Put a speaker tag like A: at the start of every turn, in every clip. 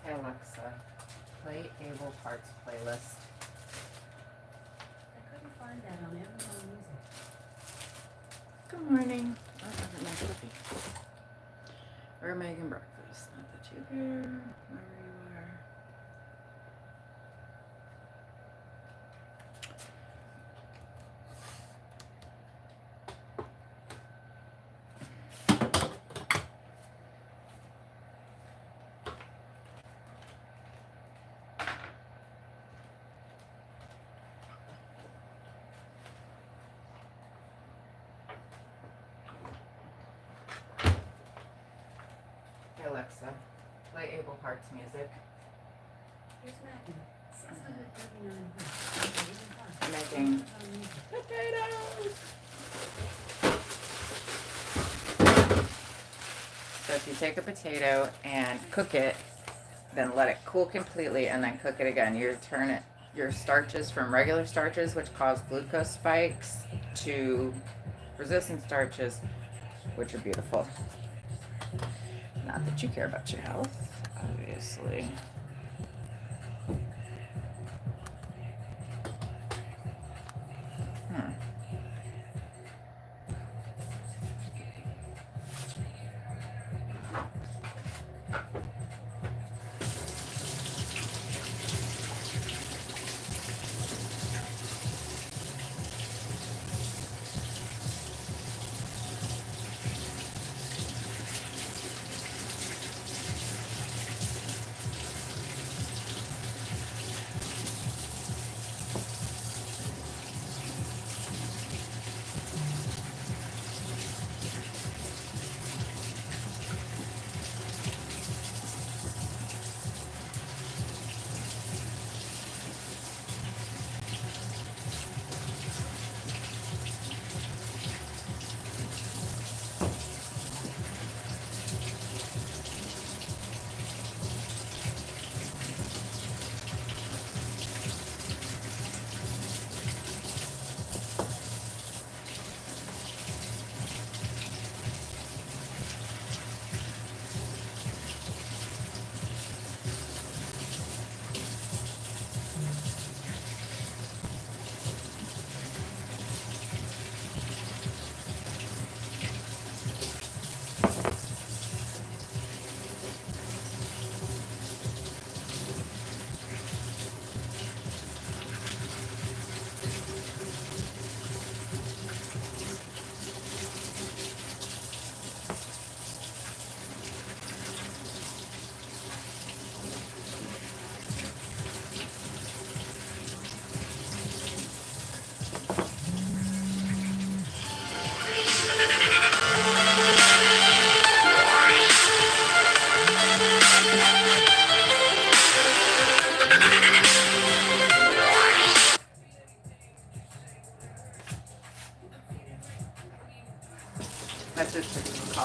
A: Alexa, play Able Parts playlist.
B: I couldn't find that on Amazon Music.
A: Good morning. Oh, look at my cookie. We're making breakfast. Not that you care wherever you are. Hey Alexa, play Able Parts music.
B: Here's Maggie. 639
A: I'm making potatoes. So if you take a potato and cook it, then let it cool completely and then cook it again. You turn it, your starches from regular starches, which cause glucose spikes, to resistant starches, which are beautiful. Not that you care about your health, obviously.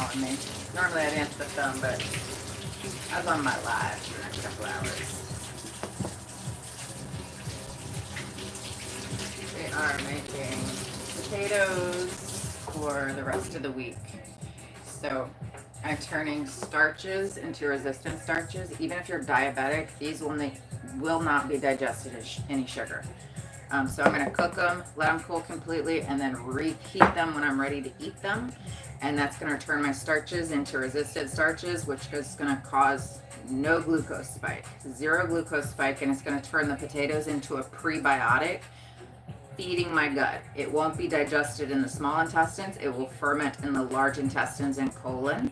A: calling me. Normally I'd answer the phone, but I was on my live for the next couple hours. They are making potatoes for the rest of the week. So I'm turning starches into resistant starches. Even if you're diabetic, these will not be digested as any sugar. So I'm going to cook them, let them cool completely, and then reheat them when I'm ready to eat them. And that's going to turn my starches into resistant starches, which is going to cause no glucose spike, 0 glucose spike, and it's going to turn the potatoes into a prebiotic, feeding my gut. It won't be digested in the small intestines. It will ferment in the large intestines and colon.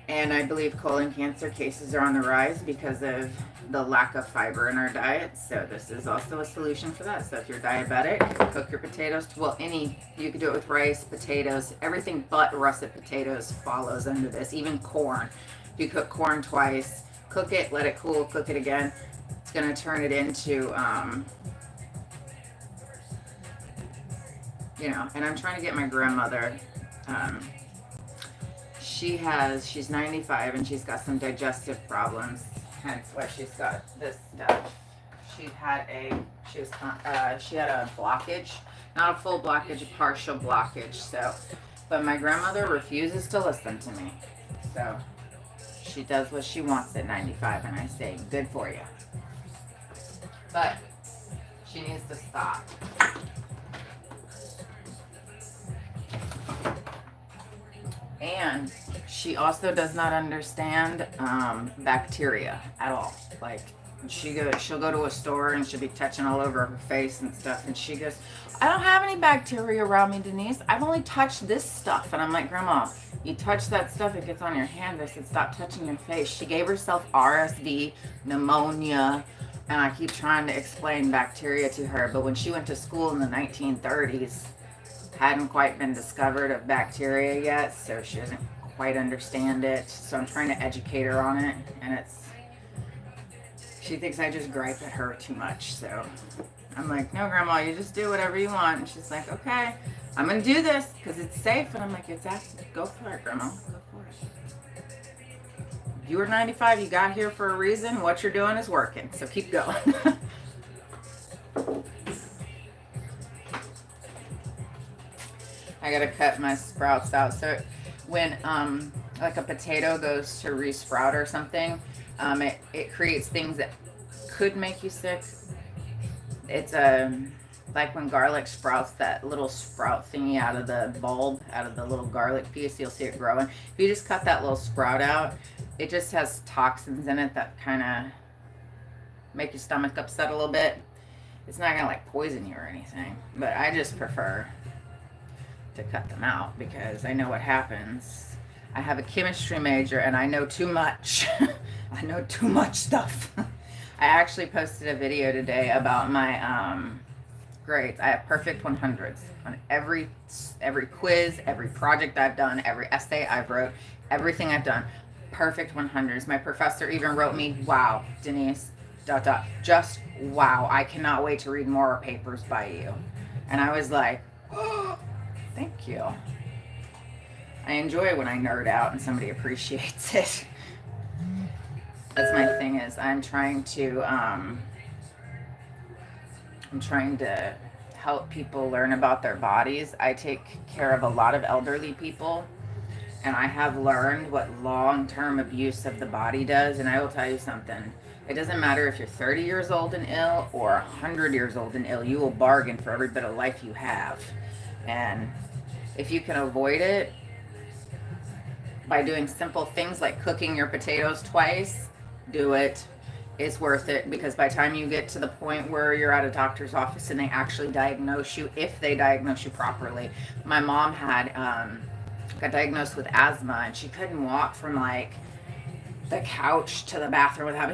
A: And I believe colon cancer cases are on the rise because of the lack of fiber in our diet. So this is also a solution for that. So if you're diabetic, cook your potatoes. Well, you could do it with rice, potatoes, everything but russet potatoes follows under this. Even corn. If you cook corn twice, cook it, let it cool, cook it again. It's going to turn it into, and I'm trying to get my grandmother, she's 95 and she's got some digestive problems, hence why she's got this stuff. She had a blockage, not a full blockage, a partial blockage. So, but my grandmother refuses to listen to me. So she does what she wants at 95, and I say, good for you. But she needs to stop. And she also does not understand bacteria at all. Like she'll go to a store and she'll be touching all over her face and stuff, and she goes, I don't have any bacteria around me, Denise. I've only touched this stuff. And I'm like, Grandma, you touch that stuff, it gets on your hand. I said, stop touching your face. She gave herself RSV, pneumonia, and I keep trying to explain bacteria to her. But when she went to school in the 1930s, hadn't quite been discovered of bacteria yet, so she doesn't quite understand it. So I'm trying to educate her on it, and she thinks I just gripe at her too much. So I'm like, no, Grandma, you just do whatever you want. And she's like, okay, I'm gonna do this because it's safe. And I'm like, exactly, go for it, Grandma, go for it. You were 95, you got here for a reason. What you're doing is working, so keep going. I gotta cut my sprouts out. So when like a potato goes to re-sprout or something, it creates things that could make you sick. It's like when garlic sprouts, that little sprout thingy out of the bulb, out of the little garlic piece, you'll see it growing. If you just cut that little sprout out, it just has toxins in it that kind of make your stomach upset a little bit. It's not gonna like poison you or anything, but I just prefer to cut them out because I know what happens. I have a chemistry major and I know too much. I know too much stuff. I actually posted a video today about my grades. I have perfect 100s on every quiz, every project I've done, every essay I've wrote, everything I've done. Perfect 100s. My professor even wrote me, wow, Denise, ... just wow. I cannot wait to read more papers by you. And I was like, oh, thank you. I enjoy when I nerd out and somebody appreciates it. That's my thing is I'm trying to help people learn about their bodies. I take care of a lot of elderly people, and I have learned what long-term abuse of the body does. And I will tell you something. It doesn't matter if you're 30 years old and ill or 100 years old and ill. You will bargain for every bit of life you have. And if you can avoid it by doing simple things like cooking your potatoes twice, do it. It's worth it, because by the time you get to the point where you're at a doctor's office and they actually diagnose you, if they diagnose you properly. My mom got diagnosed with asthma, and she couldn't walk from like the couch to the bathroom without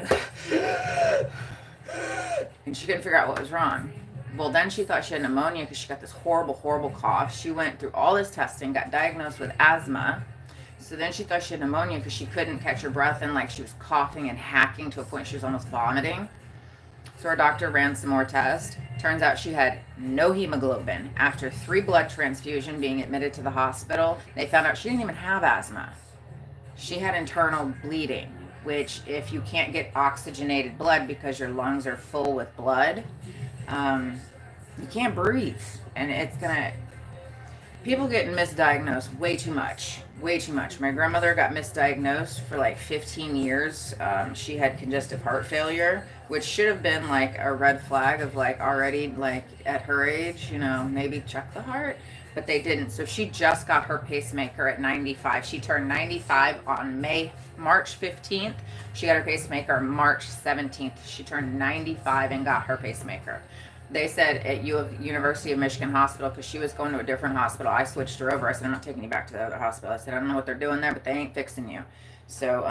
A: and she couldn't figure out what was wrong. Well, then she thought she had pneumonia because she got this horrible, horrible cough. She went through all this testing, got diagnosed with asthma. So then she thought she had pneumonia because she couldn't catch her breath, and like she was coughing and hacking to a point she was almost vomiting. So our doctor ran some more tests. Turns out she had no hemoglobin. After 3 blood transfusion being admitted to the hospital, they found out she didn't even have asthma. She had internal bleeding, which if you can't get oxygenated blood because your lungs are full with blood, you can't breathe. And it's gonna, people getting misdiagnosed way too much. Way too much. My grandmother got misdiagnosed for like 15 years. She had congestive heart failure, which should have been like a red flag of like already like at her age, you know, maybe check the heart, but they didn't. So she just got her pacemaker at 95. She turned 95 on March 15th. She got her pacemaker March 17th. She turned 95 and got her pacemaker. They said at University of Michigan Hospital, because she was going to a different hospital. I switched her over. I said, I'm not taking you back to the other hospital. I said, I don't know what they're doing there, but they ain't fixing you. So,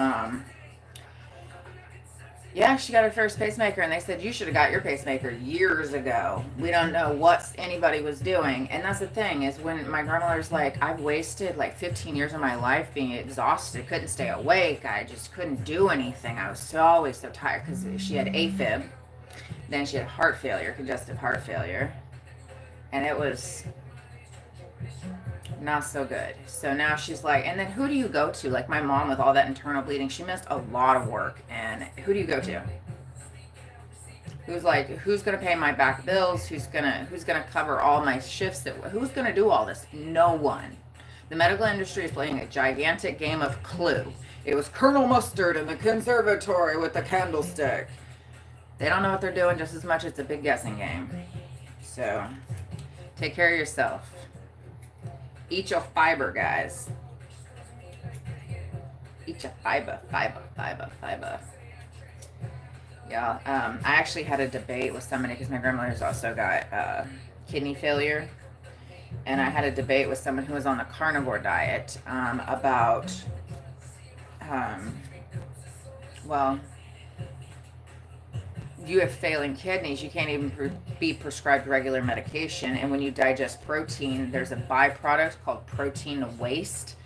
A: yeah, she got her first pacemaker, and they said, you should have got your pacemaker years ago. We don't know what anybody was doing. And that's the thing, is when my grandmother's like, I've wasted like 15 years of my life being exhausted, couldn't stay awake, I just couldnn't do anything. I was always so tired, because she had AFib. Then she had heart failure, congestive heart failure. And it was not so good. So now she's like, and then who do you go to? Like my mom with all that internal bleeding, she missed a lot of work. And who do you go to? Who's like, who's going to pay my back bills? Who's going to cover all my shifts? Who's going to do all this? No one. The medical industry is playing a gigantic game of Clue. It was Colonel Mustard in the conservatory with the candlestick. They don't know what they're doing just as much. It's a big guessing game. So, take care of yourself. Eat your fiber, guys. Eat your fiber. Yeah, I actually had a debate with somebody because my grandmother's also got kidney failure. And I had a debate with someone who was on the carnivore diet about, well, you have failing kidneys, you can't even be prescribed regular medication. And when you digest protein, there's a byproduct called protein waste.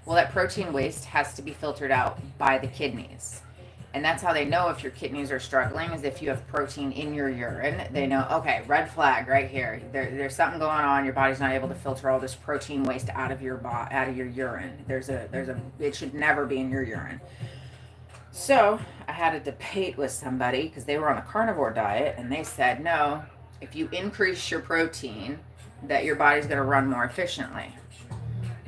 A: Well, that protein waste has to be filtered out by the kidneys. And that's how they know if your kidneys are struggling, is if you have protein in your urine. They know, okay, red flag right here. There's something going on. Your body's not able to filter all this protein waste out of your urine. It should never be in your urine. So I had a debate with somebody because they were on a carnivore diet, and they said, no, if you increase your protein, that your body's going to run more efficiently.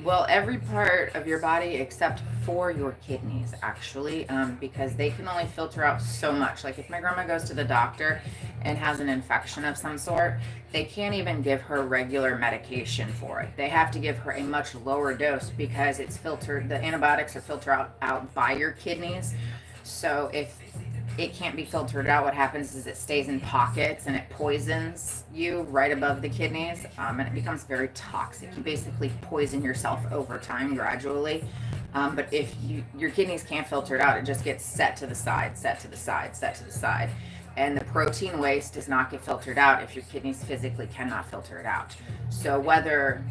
A: Well, every part of your body except for your kidneys, actually, because they can only filter out so much. Like if my grandma goes to the doctor and has an infection of some sort, they can't even give her regular medication for it. They have to give her a much lower dose because it's filtered. The antibiotics are filtered out by your kidneys. So if it can't be filtered out, what happens is it stays in pockets and it poisons you right above the kidneys, and it becomes very toxic. You basically poison yourself over time gradually. But if your kidneys can't filter it out, it just gets set to the side. And the protein waste does not get filtered out if your kidneys physically cannot filter it out. So whether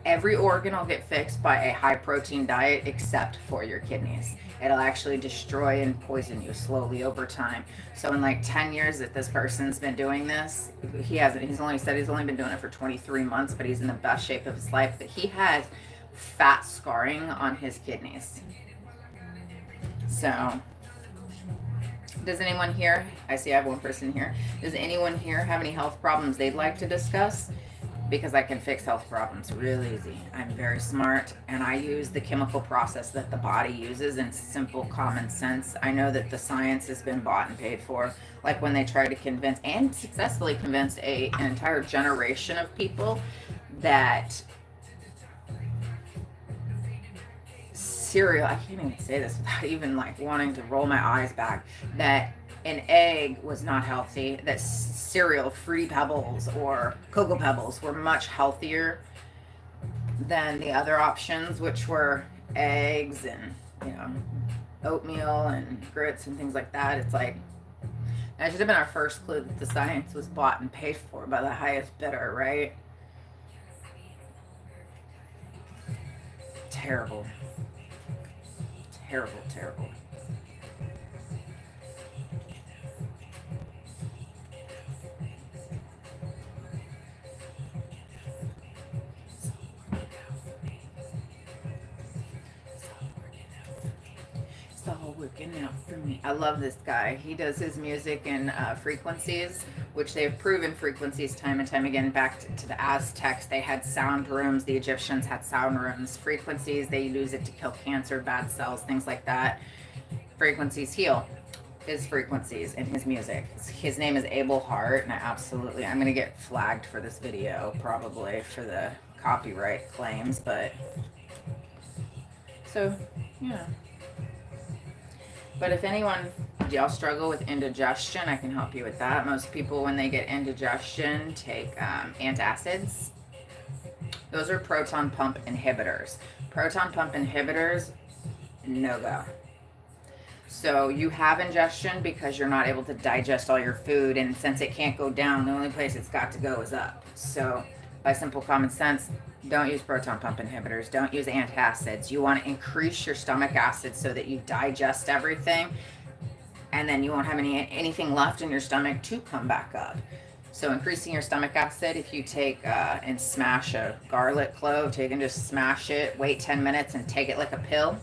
A: every organ will get fixed by a high protein diet except for your kidneys. It'll actually destroy and poison you slowly over time. So in like 10 years that this person's been doing this, he's only been doing it for 23 months, but he's in the best shape of his life. But he has fat scarring on his kidneys. So, does anyone here, I see I have one person here, does anyone here have any health problems they'd like to discuss? Because I can fix health problems real easy. I'm very smart, and I use the chemical process that the body uses in simple common sense. I know that the science has been bought and paid for, like when they try to convince, and successfully convinced an entire generation of people that cereal, I can't even say this without even like wanting to roll my eyes back, that an egg was not healthy, that cereal, Fruity Pebbles or Cocoa Pebbles were much healthier than the other options, which were eggs and, oatmeal and grits and things like that. It's like, that should have been our first clue that the science was bought and paid for by the highest bidder, right? Terrible. all working out for me. I love this guy. He does his music in frequencies, which they've proven frequencies time and time again. Back to the Aztecs, they had sound rooms. The Egyptians had sound rooms. Frequencies, they use it to kill cancer, bad cells, things like that. Frequencies heal. His frequencies in his music. His name is Abel Hart, and I'm gonna get flagged for this video probably for the copyright claims, but so yeah. But if anyone, y'all struggle with indigestion, I can help you with that. Most people, when they get indigestion, take antacids. Those are proton pump inhibitors. Proton pump inhibitors, no go. So you have ingestion because you're not able to digest all your food, and since it can't go down, the only place it's got to go is up. So by simple common sense, don't use proton pump inhibitors. Don't use antacids. You want to increase your stomach acid so that you digest everything, and then you won't have anything left in your stomach to come back up. So increasing your stomach acid, if you take and smash a garlic clove, take and just smash it, wait 10 minutes and take it like a pill,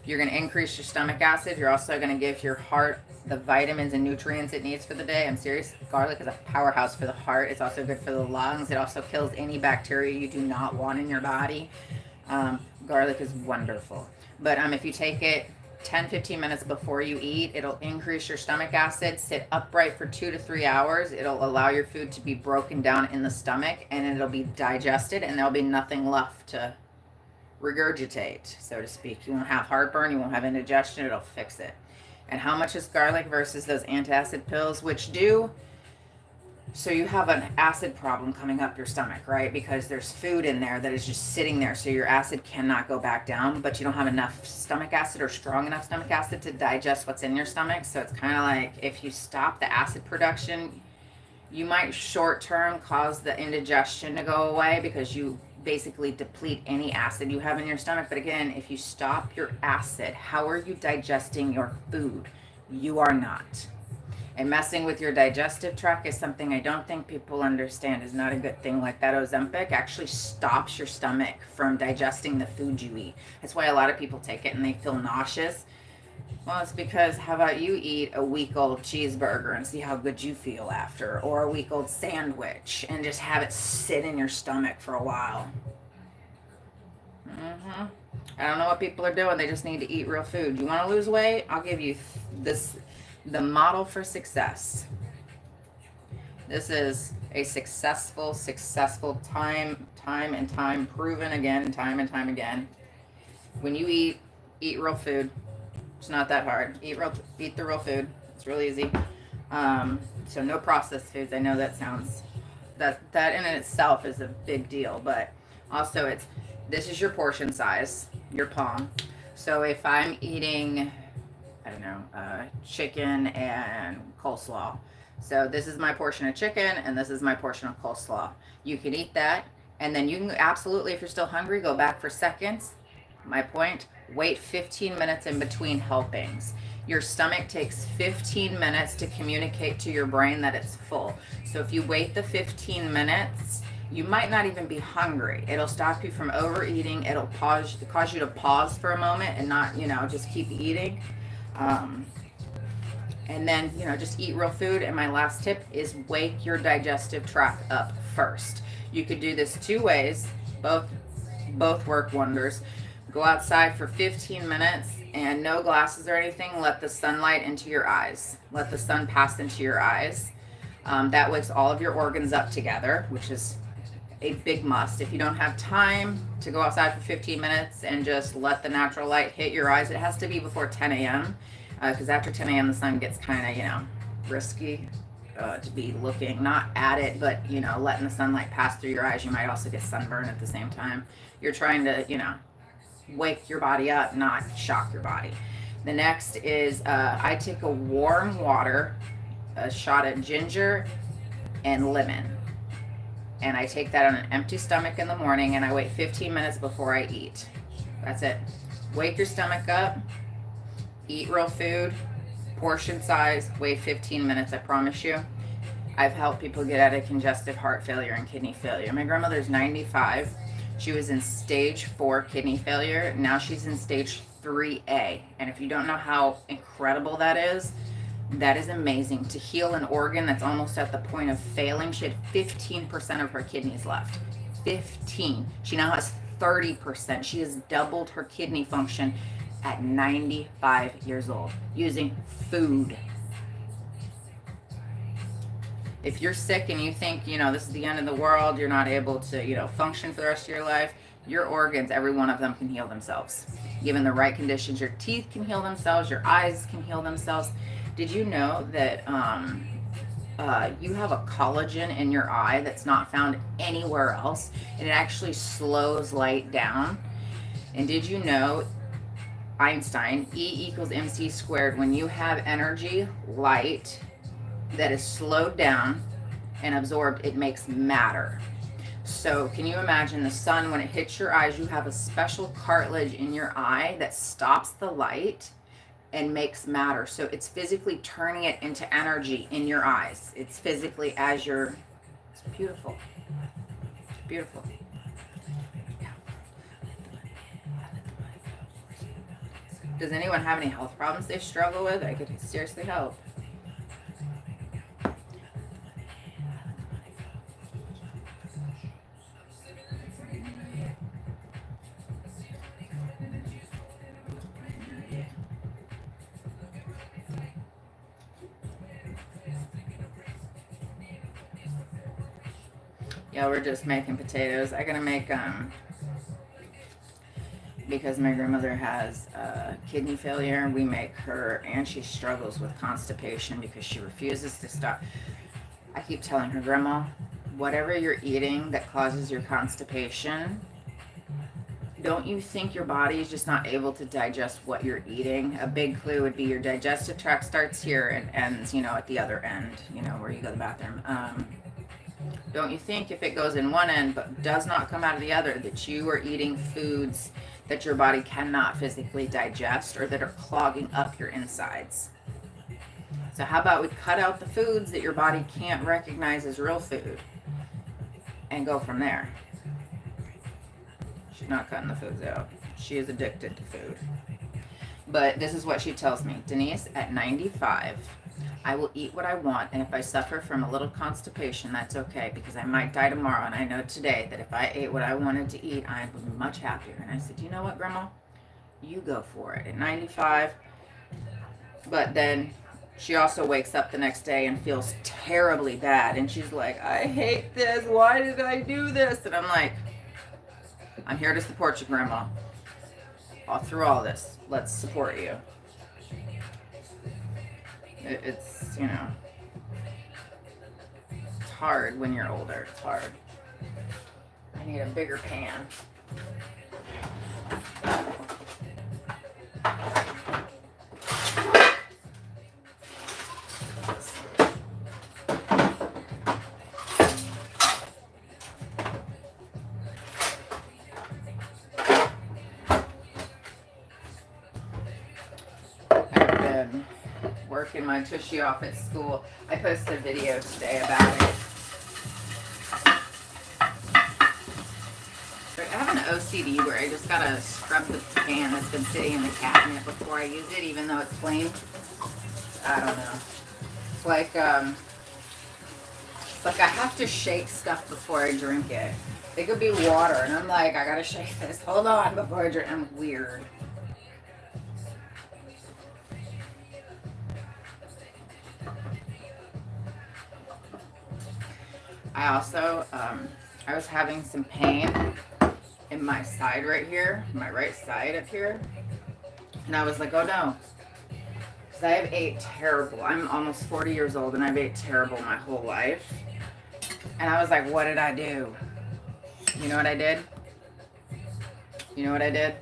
A: you're going to increase your stomach acid. You're also going to give your heart the vitamins and nutrients it needs for the day. I'm serious. Garlic is a powerhouse for the heart. It's also good for the lungs. It also kills any bacteria you do not want in your body. Garlic is wonderful. But if you take it 10-15 minutes before you eat, it'll increase your stomach acid. Sit upright for 2 to 3 hours. It'll allow your food to be broken down in the stomach, and it'll be digested, and there'll be nothing left to regurgitate, so to speak. You won't have heartburn. You won't have indigestion. It'll fix it. And how much is garlic versus those antacid pills, which do? So you have an acid problem coming up your stomach, right? Because there's food in there that is just sitting there, so your acid cannot go back down, but you don't have enough stomach acid or strong enough stomach acid to digest what's in your stomach. So it's kind of like if you stop the acid production, you might short term cause the indigestion to go away because you basically deplete any acid you have in your stomach. But again, if you stop your acid, how are you digesting your food? You are not. And messing with your digestive tract is something I don't think people understand is not a good thing. Like that Ozempic actually stops your stomach from digesting the food you eat. That's why a lot of people take it and they feel nauseous. Well, it's because how about you eat a week-old cheeseburger and see how good you feel after, or a week-old sandwich and just have it sit in your stomach for a while. I don't know what people are doing. They just need to eat real food. You want to lose weight? I'll give you the model for success. This is a successful time and time proven again, time and time again. When you eat real food. It's not that hard. Eat the real food. It's really easy. So no processed foods. I know that sounds that in itself is a big deal, but also this is your portion size, your palm. So if I'm eating, I don't know, chicken and coleslaw. So this is my portion of chicken and this is my portion of coleslaw. You can eat that, and then you can absolutely, if you're still hungry, go back for seconds. My point, wait 15 minutes in between helpings. Your stomach takes 15 minutes to communicate to your brain that it's full. So if you wait the 15 minutes, you might not even be hungry. It'll stop you from overeating. It'll cause you to pause for a moment and not, just keep eating. And then, just eat real food. And my last tip is wake your digestive tract up first. You could do this 2 ways. Both work wonders. Go outside for 15 minutes and no glasses or anything. Let the sunlight into your eyes. Let the sun pass into your eyes. That wakes all of your organs up together, which is a big must. If you don't have time to go outside for 15 minutes and just let the natural light hit your eyes, it has to be before 10 a.m. Because after 10 a.m. the sun gets kind of, risky to be looking, not at it, but, letting the sunlight pass through your eyes. You might also get sunburn at the same time. You're trying to, wake your body up, not shock your body. The next is I take a warm water, a shot of ginger and lemon, and I take that on an empty stomach in the morning, and I wait 15 minutes before I eat. That's it. Wake your stomach up, eat real food, portion size, wait 15 minutes. I promise you, I've helped people get out of congestive heart failure and kidney failure. My grandmother's 95. She was in stage 4 kidney failure. Now she's in stage 3A. And if you don't know how incredible that is amazing. To heal an organ that's almost at the point of failing. She had 15% of her kidneys left. 15. She now has 30%. She has doubled her kidney function at 95 years old using food. If you're sick and you think, this is the end of the world, you're not able to, function for the rest of your life, your organs, every one of them can heal themselves. Given the right conditions, your teeth can heal themselves, your eyes can heal themselves. Did you know that you have a collagen in your eye that's not found anywhere else, and it actually slows light down? And did you know, Einstein, E equals mc squared, when you have energy, light, that is slowed down and absorbed, it makes matter. So can you imagine the sun, when it hits your eyes, you have a special cartilage in your eye that stops the light and makes matter. So it's physically turning it into energy in your eyes. It's physically it's beautiful. Beautiful. Does anyone have any health problems they struggle with? I could seriously help. Yeah, we're just making potatoes. I gotta make because my grandmother has kidney failure. We make her, and she struggles with constipation because she refuses to stop. I keep telling her, Grandma, whatever you're eating that causes your constipation, don't you think your body is just not able to digest what you're eating? A big clue would be your digestive tract starts here and ends, at the other end, where you go to the bathroom. Don't you think if it goes in one end but does not come out of the other, that you are eating foods that your body cannot physically digest or that are clogging up your insides? So how about we cut out the foods that your body can't recognize as real food and go from there? She's not cutting the foods out. She is addicted to food. But this is what she tells me. Denise, at 95, I will eat what I want, and if I suffer from a little constipation, that's okay, because I might die tomorrow, and I know today that if I ate what I wanted to eat, I would be much happier. And I said, you know what, Grandma? You go for it. At 95, but then she also wakes up the next day and feels terribly bad, and she's like, I hate this. Why did I do this? And I'm like, I'm here to support you, Grandma. All through all this, let's support you. It's, it's hard when you're older. It's hard. I need a bigger pan. Working my tushy off at school. I posted a video today about it. I have an OCD where I just gotta scrub the pan that's been sitting in the cabinet before I use it, even though it's clean. I don't know. It's like I have to shake stuff before I drink it. It could be water, and I'm like, I gotta shake this. Hold on before I drink. I'm weird. I also, I was having some pain in my side right here, my right side up here. And I was like, oh no. Because I have ate terrible. I'm almost 40 years old and I've ate terrible my whole life. And I was like, what did I do? You know what I did? You know what I did?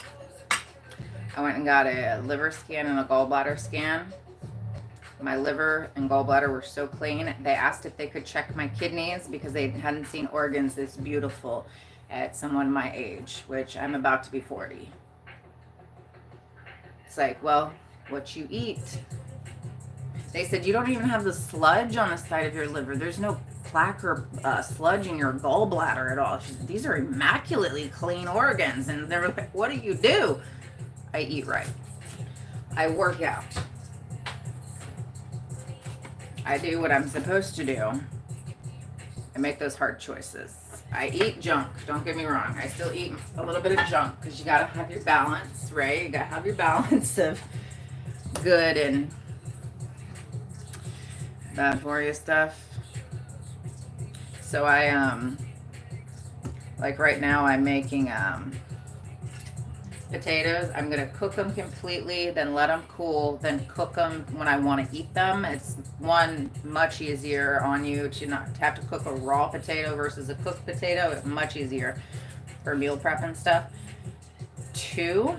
A: I went and got a liver scan and a gallbladder scan. My liver and gallbladder were so clean. They asked if they could check my kidneys because they hadn't seen organs this beautiful at someone my age, which I'm about to be 40. It's like, well, what you eat. They said, you don't even have the sludge on the side of your liver. There's no plaque or sludge in your gallbladder at all. These are immaculately clean organs. And they were like, what do you do? I eat right. I work out. I do what I'm supposed to do. I make those hard choices. I eat junk, don't get me wrong. I still eat a little bit of junk because you gotta have your balance, right? You gotta have your balance of good and bad for you stuff. So like right now I'm making potatoes. I'm gonna cook them completely, then let them cool, then cook them when I want to eat them. It's much easier on you to not have to cook a raw potato versus a cooked potato. It's much easier for meal prep and stuff. Two,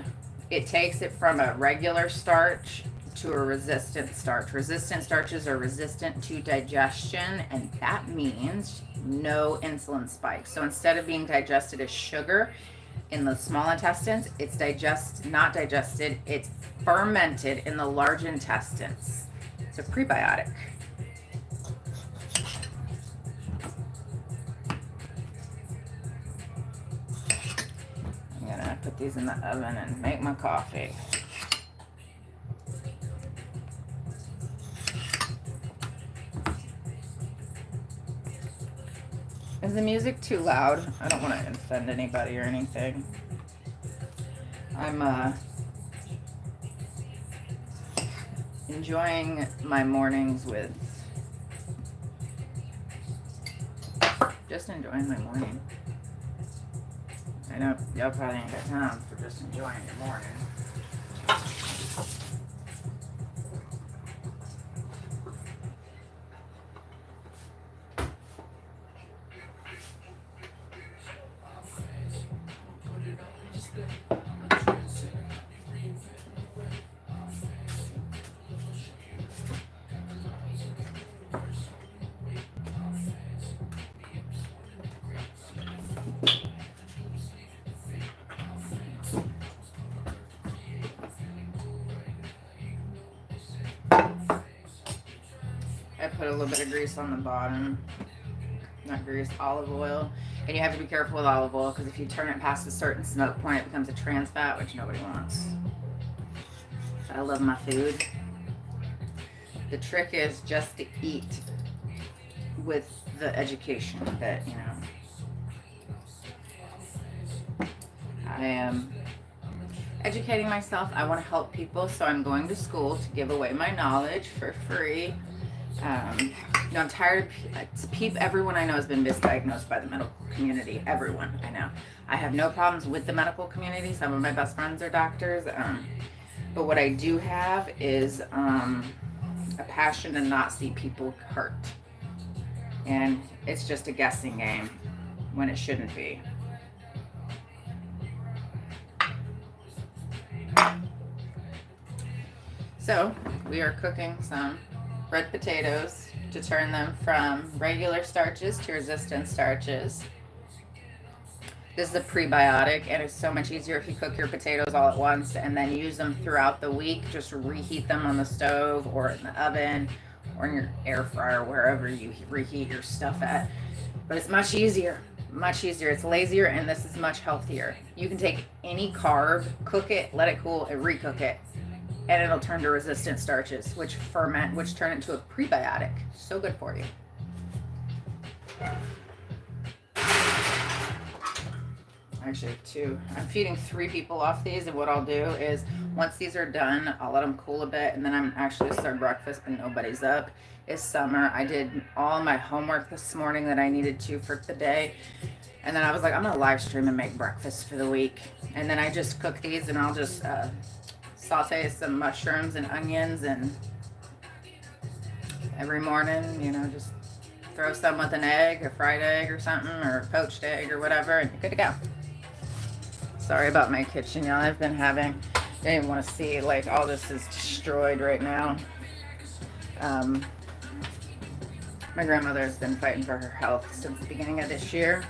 A: it takes it from a regular starch to a resistant starch. Resistant starches are resistant to digestion, and that means no insulin spikes. So instead of being digested as sugar in the small intestines, it's not digested, it's fermented in the large intestines. It's a prebiotic. I'm gonna put these in the oven and make my coffee. Is the music too loud? I don't want to offend anybody or anything. I'm enjoying my mornings with just enjoying my morning. I know y'all probably ain't got time for just enjoying your morning. I put a little bit of grease on the bottom. Not grease, olive oil. And you have to be careful with olive oil because if you turn it past a certain smoke point, it becomes a trans fat, which nobody wants. I love my food. The trick is just to eat with the education that, you know, I am educating myself. I want to help people, so I'm going to school to give away my knowledge for free. You know, I'm tired of everyone I know has been misdiagnosed by the medical community. Everyone I know. I have no problems with the medical community. Some of my best friends are doctors. But what I do have is a passion to not see people hurt. And it's just a guessing game when it shouldn't be. So we are cooking some red potatoes to turn them from regular starches to resistant starches. This is a prebiotic, and it's so much easier if you cook your potatoes all at once and then use them throughout the week. Just reheat them on the stove or in the oven or in your air fryer, wherever you reheat your stuff at. But it's much easier. Much easier. It's lazier, and this is much healthier. You can take any carb, cook it, let it cool, and recook it, and it'll turn to resistant starches, which ferment, which turn into a prebiotic. So good for you. Actually, two. I'm feeding 3 people off these, and what I'll do is once these are done, I'll let them cool a bit, and then I'm actually start breakfast, but nobody's up. It's summer. I did all my homework this morning that I needed to for the day, and then I was like, I'm gonna live stream and make breakfast for the week, and then I just cook these, and I'll just saute some mushrooms and onions, and every morning, you know, just throw some with an egg, a fried egg or something, or a poached egg or whatever, and you're good to go. Sorry about my kitchen, y'all. I've been having, I didn't even want to see, like, all this is destroyed right now. My grandmother has been fighting for her health since the beginning of this year.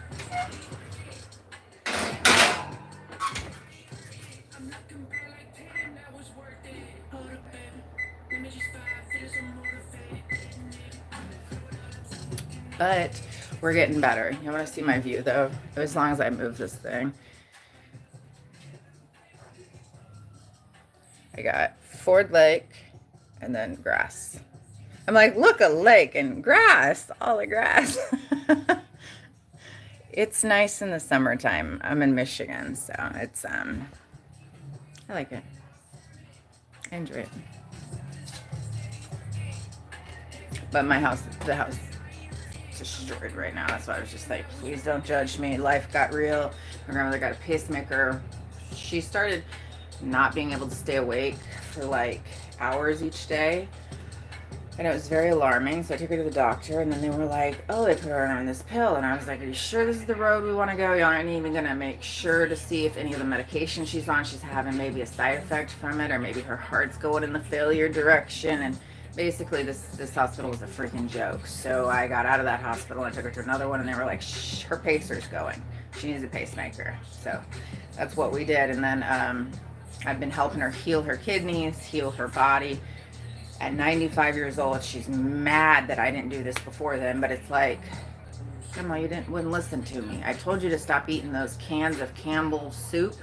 A: But we're getting better. You want to see my view, though, as long as I move this thing. I got Ford Lake and then grass. I'm like, look, a lake and grass, all the grass. It's nice in the summertime. I'm in Michigan, so it's I like it. I enjoy it. But the house is destroyed right now. That's why I was just like, please don't judge me. Life got real. My grandmother got a pacemaker. She started not being able to stay awake for like hours each day. And it was very alarming. So I took her to the doctor, and then they were like, oh, they put her on this pill. And I was like, are you sure this is the road we want to go? You aren't even going to make sure to see if any of the medication she's on, she's having maybe a side effect from it, or maybe her heart's going in the failure direction. And basically, this hospital was a freaking joke. So I got out of that hospital and took her to another one, and they were like, shh, her pacer's going. She needs a pacemaker. So that's what we did. And then I've been helping her heal her kidneys, heal her body. At 95 years old, she's mad that I didn't do this before then, but it's like, Grandma, you wouldn't listen to me. I told you to stop eating those cans of Campbell's soup,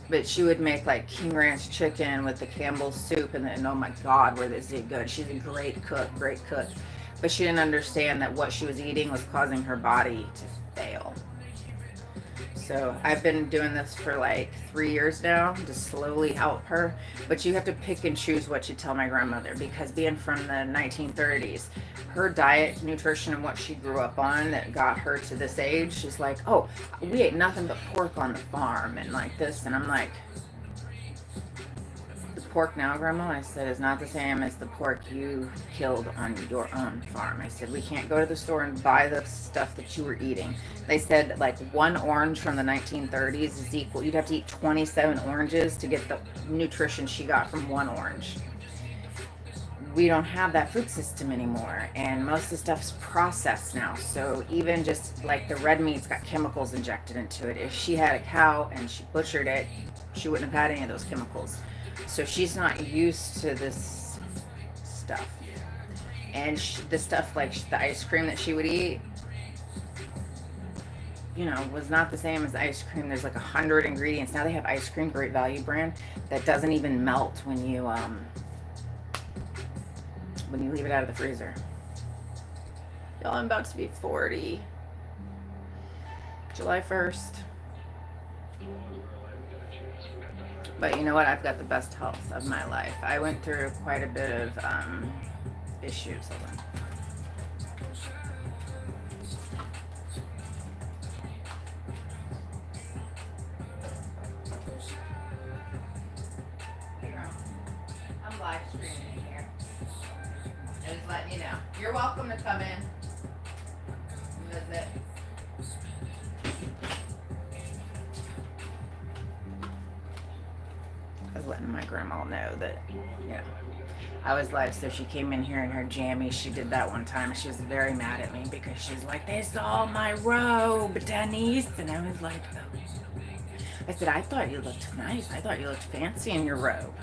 A: but she would make like King Ranch chicken with the Campbell's soup, and then, oh my God, were this good. She's a great cook, but she didn't understand that what she was eating was causing her body to fail. So I've been doing this for like 3 years now to slowly help her. But you have to pick and choose what you tell my grandmother, because being from the 1930s, her diet, nutrition, and what she grew up on that got her to this age, she's like, oh, we ate nothing but pork on the farm and like this. And I'm like, the pork now, Grandma, I said, is not the same as the pork you killed on your own farm. I said, we can't go to the store and buy the stuff that you were eating. They said like one orange from the 1930s is equal. You'd have to eat 27 oranges to get the nutrition she got from one orange. We don't have that food system anymore, and most of the stuff's processed now. So even just like the red meat's got chemicals injected into it. If she had a cow and she butchered it, she wouldn't have had any of those chemicals. So she's not used to this stuff. And the stuff like the ice cream that she would eat, you know, was not the same as ice cream. There's like 100 ingredients. Now they have ice cream, Great Value brand, that doesn't even melt when you leave it out of the freezer. Y'all, I'm about to be 40. July 1st. But you know what? I've got the best health of my life. I went through quite a bit of issues. Hold on. I'm live streaming here. I'm just letting you know. You're welcome to come in and visit. I was letting my grandma know that, you know, I was live, so she came in here in her jammies. She did that one time. She was very mad at me because she was like, they saw my robe, Denise. And I was like, oh. I said, I thought you looked nice. I thought you looked fancy in your robe.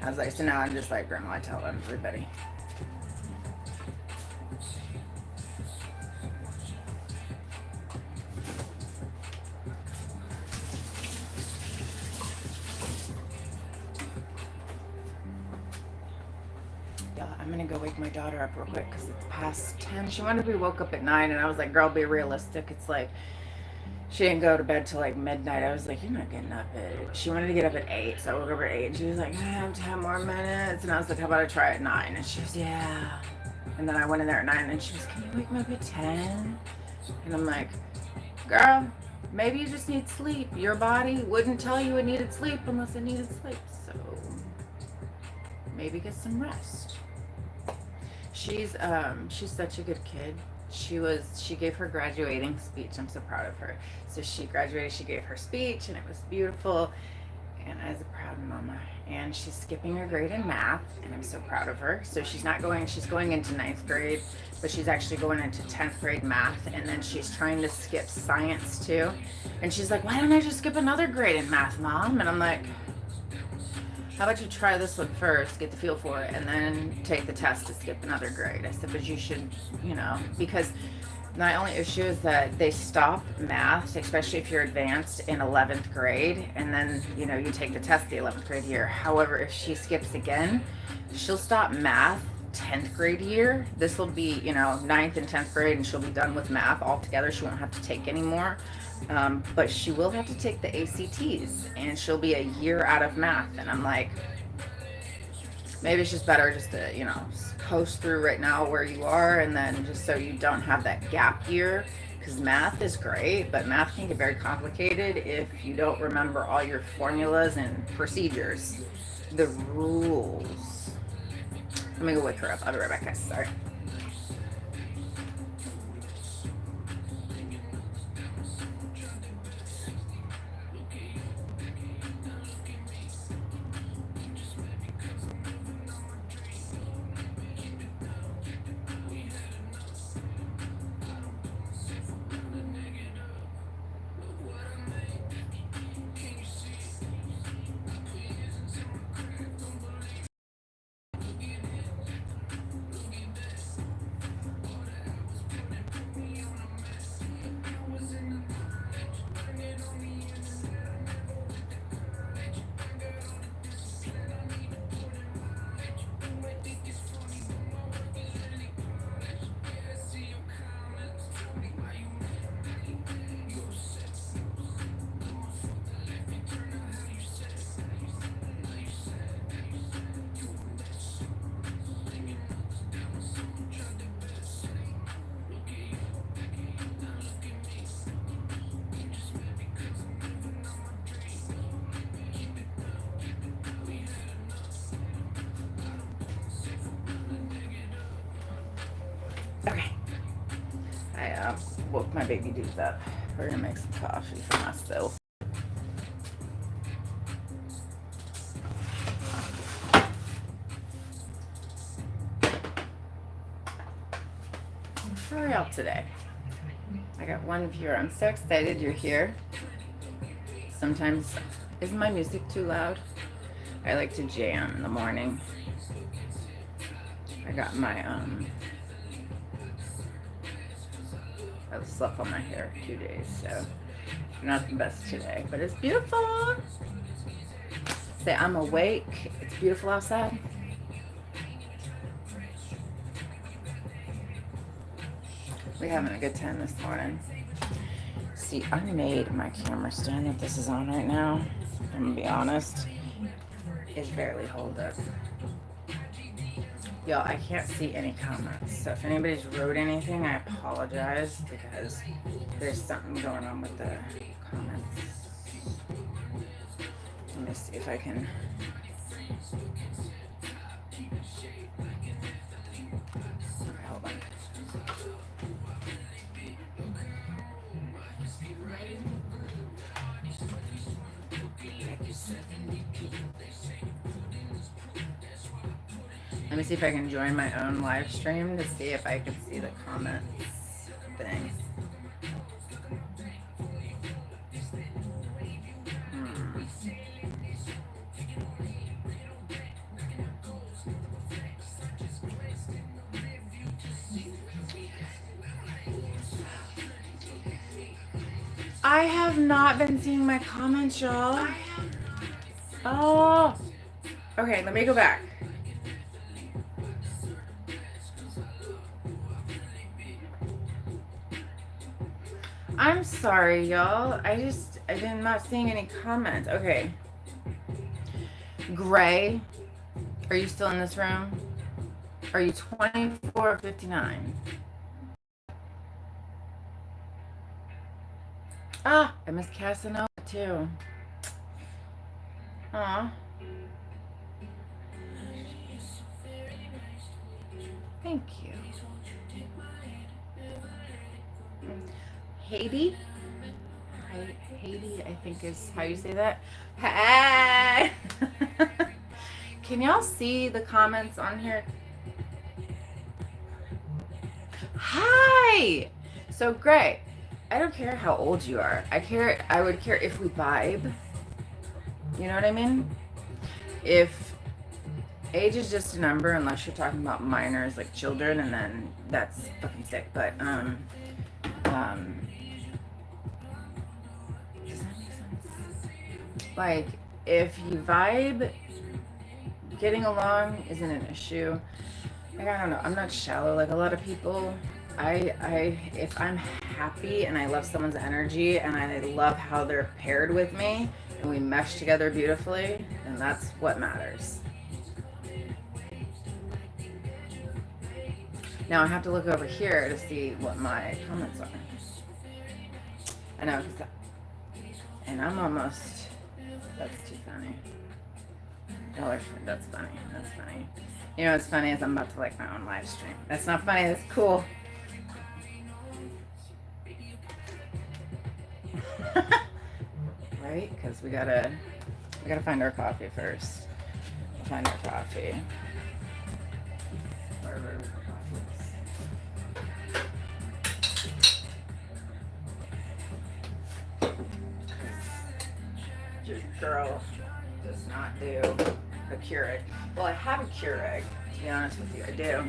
A: I was like, so now I'm just like, Grandma, I tell everybody. I'm gonna go wake my daughter up real quick because it's past 10. She wanted to be woke up at 9, and I was like, girl, be realistic. It's like, she didn't go to bed till like midnight. I was like, you're not getting up at... She wanted to get up at 8, so I woke up at 8, and she was like, I have 10 more minutes. And I was like, how about I try at 9? And she was, yeah. And then I went in there at 9, and she was, can you wake me up at 10? And I'm like, girl, maybe you just need sleep. Your body wouldn't tell you it needed sleep unless it needed sleep. So maybe get some rest. She's such a good kid. She gave her graduating speech. I'm so proud of her. So she graduated, she gave her speech, and it was beautiful. And I was a proud mama. And she's skipping her grade in math, and I'm so proud of her. So she's going into 9th grade, but she's actually going into 10th grade math, and then she's trying to skip science too. And she's like, why don't I just skip another grade in math, Mom? And I'm like, how about you try this one first, get the feel for it, and then take the test to skip another grade. I said, but you should, you know, because My only issue is that they stop math, especially if you're advanced in 11th grade, and then, you take the test the 11th grade year. However, if she skips again, she'll stop math 10th grade year. This will be, ninth and 10th grade, and she'll be done with math altogether. She won't have to take anymore. But she will have to take the ACTs, and she'll be a year out of math. And I'm like, maybe it's just better just to, coast through right now where you are, and then just so you don't have that gap year, because math is great, but math can get very complicated if you don't remember all your formulas and procedures, the rules. Let me go wake her up. I'll be right back, guys. Sorry. Okay. I woke my baby dudes up. We're gonna make some coffee for myself. How are y'all today? I got one viewer. I'm so excited you're here. Sometimes, is my music too loud? I like to jam in the morning. I got my, I slept on my hair 2 days, so not the best today, but it's beautiful. Say, I'm awake. It's beautiful outside. We're having a good time this morning. See, I made my camera stand that this is on right now, I'm gonna be honest, it's barely hold up. Y'all, I can't see any comments, so if anybody's wrote anything, I apologize, because there's something going on with the comments. Let me see if I can. Okay, hold on. Let me see if I can join my own live stream to see if I can see the comments thing. I have not been seeing my comments, y'all. Oh. Okay, let me go back. I'm sorry, y'all. I'm not seeing any comments. Okay. Gray, are you still in this room? Are you 24 or 59? Ah, I miss Casanova too. Aw. Thank you. Haiti? Haiti, I think is how you say that. Hey! Can y'all see the comments on here? Hi! So great. I don't care how old you are. I would care if we vibe. You know what I mean? If age is just a number, unless you're talking about minors like children, and then that's fucking sick. But Does that make sense? Like, if you vibe, getting along isn't an issue. Like, I don't know. I'm not shallow like a lot of people. If I'm happy and I love someone's energy and I love how they're paired with me and we mesh together beautifully, then that's what matters. Now I have to look over here to see what my comments are. I know, and I'm almost. That's too funny. That's funny. That's funny. You know what's funny is I'm about to like my own live stream. That's not funny. That's cool. Right? Because we gotta find our coffee first. We'll find our coffee. Wherever our coffee is. Your girl does not do a Keurig. Well, I have a Keurig, to be honest with you, I do.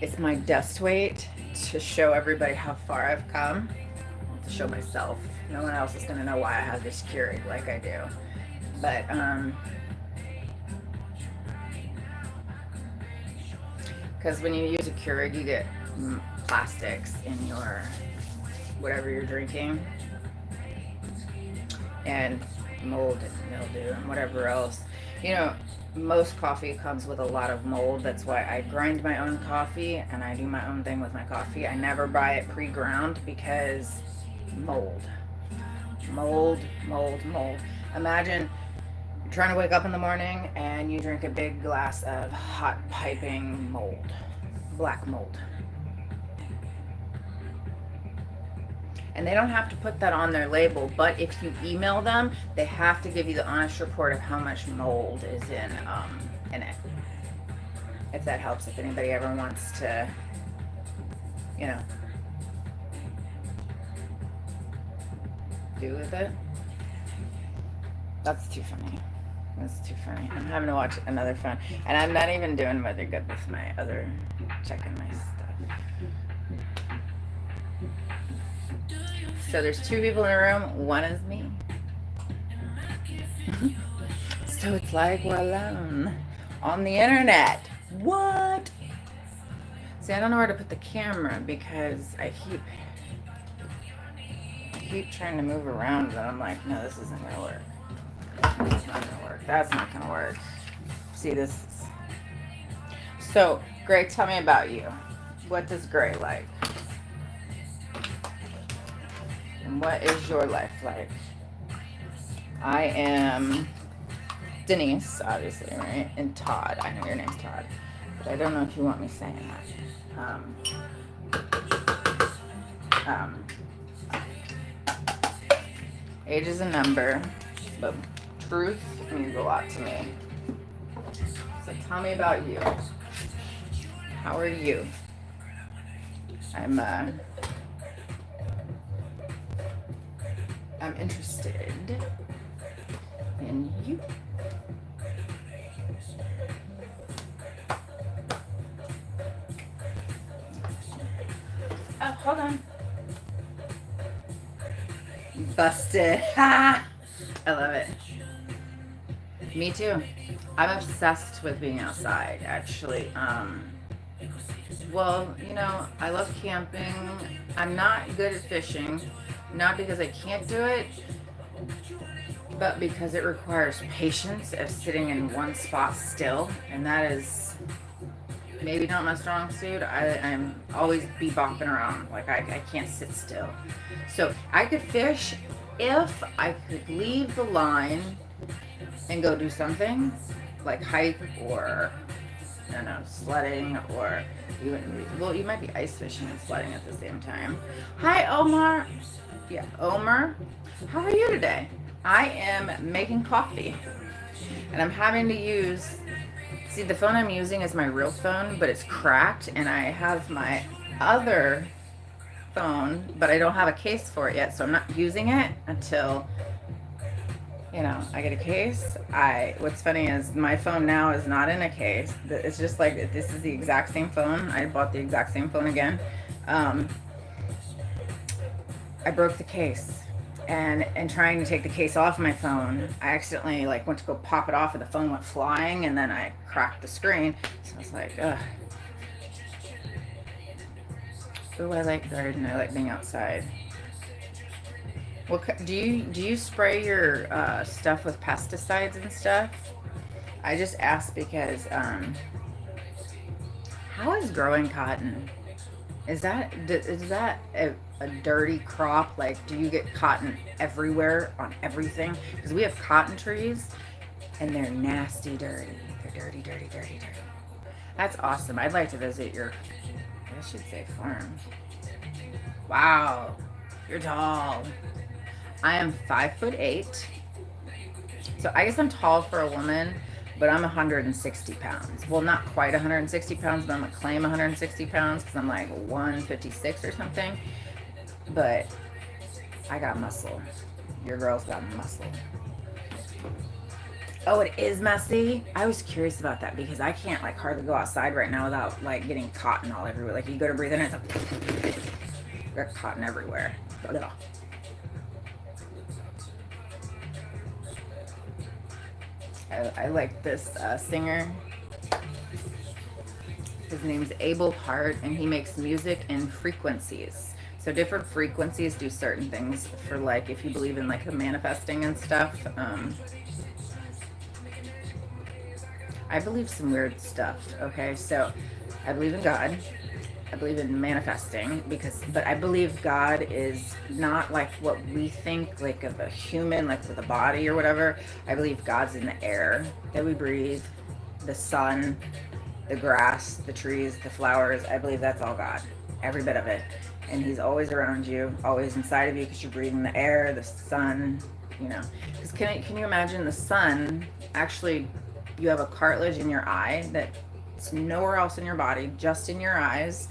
A: It's my desk weight to show everybody how far I've come, to show myself. No one else is going to know why I have this Keurig like I do. But, because when you use a Keurig, you get plastics in your, whatever you're drinking, and mold and mildew and whatever else. You know, most coffee comes with a lot of mold. That's why I grind my own coffee and I do my own thing with my coffee. I never buy it pre-ground because mold. Imagine you're trying to wake up in the morning and you drink a big glass of hot piping mold, black mold. And they don't have to put that on their label, but if you email them, they have to give you the honest report of how much mold is in it. If that helps, if anybody ever wants to, you know, do with it. That's too funny. That's too funny. I'm having to watch another phone. And I'm not even doing really good with my other, checking my stuff. So there's two people in the room. One is me. So it's like we're alone on the internet. What? See, I don't know where to put the camera because I keep trying to move around, but I'm like, no, this isn't gonna work. That's not gonna work. That's not gonna work. See, this is... So, Gray, tell me about you. What does Gray like? And what is your life like? I am Denise, obviously, right? And Todd. I know your name's Todd, but I don't know if you want me saying that. Age is a number, but truth means a lot to me. So tell me about you. How are you? I'm interested in you. Oh, hold on. Busted. I love it. Me too. I'm obsessed with being outside, actually. Well, you know, I love camping. I'm not good at fishing. Not because I can't do it, but because it requires patience of sitting in one spot still. And that is maybe not my strong suit. I'm always bopping around. Like I can't sit still. So I could fish if I could leave the line and go do something like hike or, I don't know, sledding or even, well, you might be ice fishing and sledding at the same time. Hi, Omar. Yeah, Omer. How are you today? I am making coffee and I'm having to use, see, the phone I'm using is my real phone, but it's cracked, and I have my other phone, but I don't have a case for it yet, so I'm not using it until, you know, I get a case. What's funny is my phone now is not in a case. It's just like, this is the exact same phone. I bought the exact same phone again. I broke the case. And trying to take the case off my phone, I accidentally like went to go pop it off and the phone went flying and then I cracked the screen. So I was like, ugh. Oh, I like garden. I like being outside. What do you spray your stuff with pesticides and stuff? I just asked because how is growing cotton? Is that a dirty crop? Like, do you get cotton everywhere on everything? Because we have cotton trees, and they're nasty, dirty. They're dirty, dirty, dirty, dirty. That's awesome. I'd like to visit your, I should say farm. Wow, you're tall. I am 5'8". So I guess I'm tall for a woman, but I'm 160 pounds. Well, not quite 160 pounds, but I'm gonna claim 160 pounds because I'm like 156 or something. But I got muscle. Your girl's got muscle. Oh, it is messy. I was curious about that because I can't like hardly go outside right now without like getting cotton all everywhere. Like you go to breathe in, it's like there's cotton everywhere. Blah. I like this singer. His name's Abel Hart, and he makes music in frequencies. So different frequencies do certain things for like if you believe in like the manifesting and stuff. I believe some weird stuff. Okay, so I believe in God. I believe in manifesting but I believe God is not like what we think, like of a human, like with a body or whatever. I believe God's in the air that we breathe, the sun, the grass, the trees, the flowers. I believe that's all God, every bit of it. And he's always around you, always inside of you because you're breathing the air, the sun, you know. Because can you imagine the sun actually, you have a cartilage in your eye that's nowhere else in your body, just in your eyes.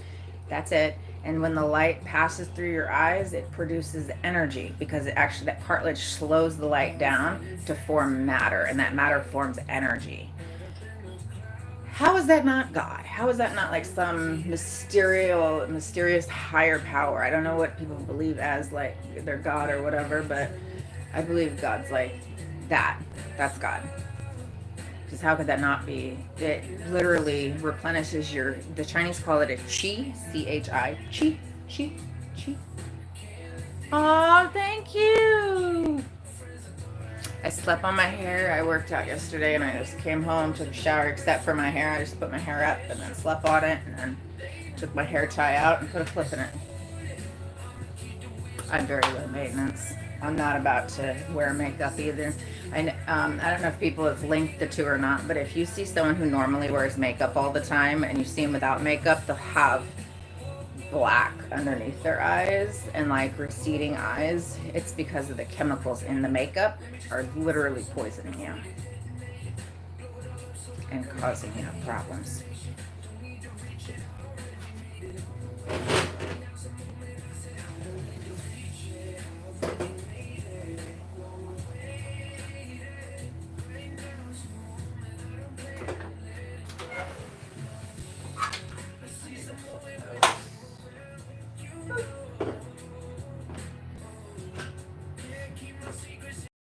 A: That's it. And when the light passes through your eyes, it produces energy because it actually, that cartilage slows the light down to form matter, and that matter forms energy. How is that not God? How is that not like some mysterious higher power? I don't know what people believe as like their God or whatever, but I believe God's like that. That's God. Because how could that not be? It literally replenishes the Chinese call it a chi, C-H-I, chi. Oh, thank you. I slept on my hair. I worked out yesterday and I just came home, took a shower, except for my hair. I just put my hair up and then slept on it and then took my hair tie out and put a clip in it. I'm very low maintenance. I'm not about to wear makeup either. I don't know if people have linked the two or not, but if you see someone who normally wears makeup all the time and you see them without makeup, they'll have black underneath their eyes and like receding eyes. It's because of the chemicals in the makeup are literally poisoning you and causing you problems.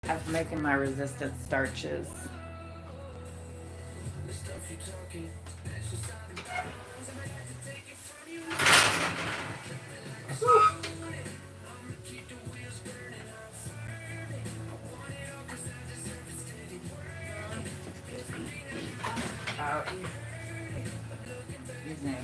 A: I'm making my resistant starches. Out. Using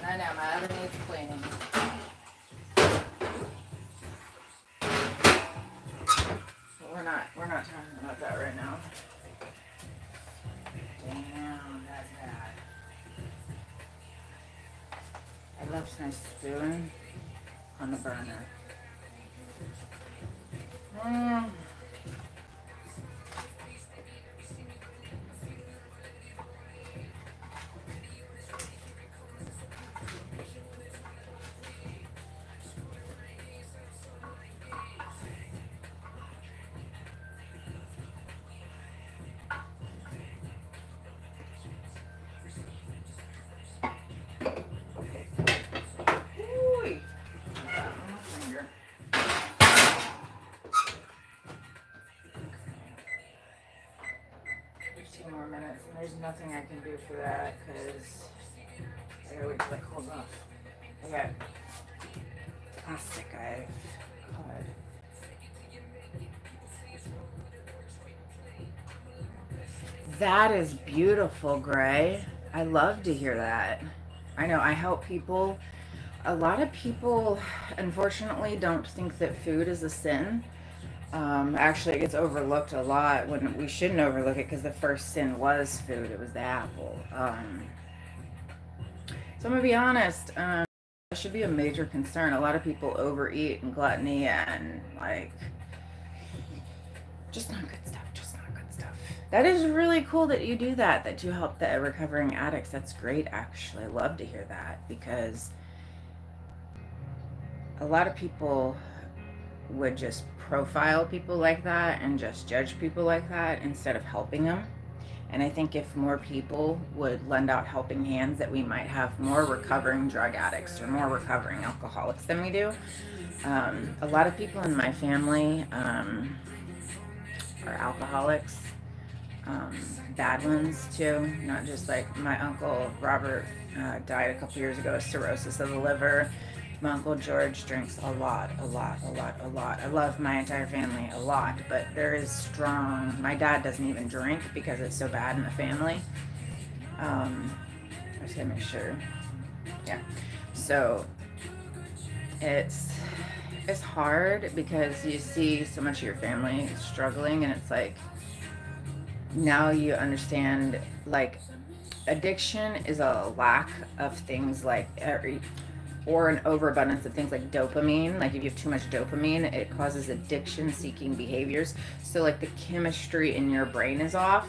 A: I know my oven needs cleaning. we're not talking about that right now. Damn, that's bad. I love some spoon on the burner. Ooh. 15 more minutes, and there's nothing I can do for that because I gotta wait till it cools off. I got plastic I've cut. That is beautiful, Gray. I love to hear that. I know I help people. A lot of people, unfortunately, don't think that food is a sin. Actually, it gets overlooked a lot when we shouldn't overlook it because the first sin was food. It was the apple. So I'm gonna be honest. It should be a major concern. A lot of people overeat and gluttony and like just not good stuff. Just not good stuff. That is really cool that you do that. That you help the recovering addicts. That's great. Actually, I love to hear that because a lot of people would just profile people like that and just judge people like that instead of helping them. And I think if more people would lend out helping hands, that we might have more recovering drug addicts or more recovering alcoholics than we do. A lot of people in my family are alcoholics, bad ones too, not just like my uncle Robert died a couple years ago of cirrhosis of the liver. My Uncle George drinks a lot. I love my entire family a lot, but there is strong, my dad doesn't even drink because it's so bad in the family. I just gotta make sure. Yeah. So it's hard because you see so much of your family struggling and it's like, now you understand like addiction is a lack of things like or an overabundance of things like dopamine. Like if you have too much dopamine, it causes addiction seeking behaviors. So like the chemistry in your brain is off.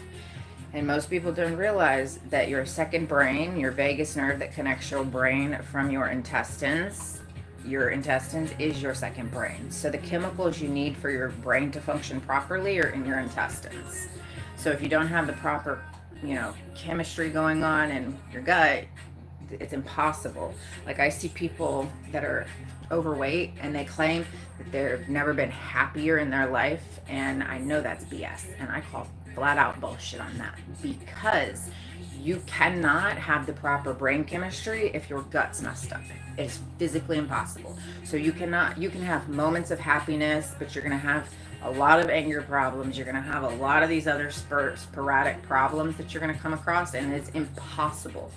A: And most people don't realize that your second brain, your vagus nerve that connects your brain from your intestines is your second brain. So the chemicals you need for your brain to function properly are in your intestines. So if you don't have the proper, chemistry going on in your gut, it's impossible. Like I see people that are overweight and they claim that they've never been happier in their life, and I know that's BS, and I call flat out bullshit on that because you cannot have the proper brain chemistry if your gut's messed up. It is physically impossible. So you can have moments of happiness, but you're gonna have a lot of anger problems. You're gonna have a lot of these other sporadic problems that you're gonna come across, and it's impossible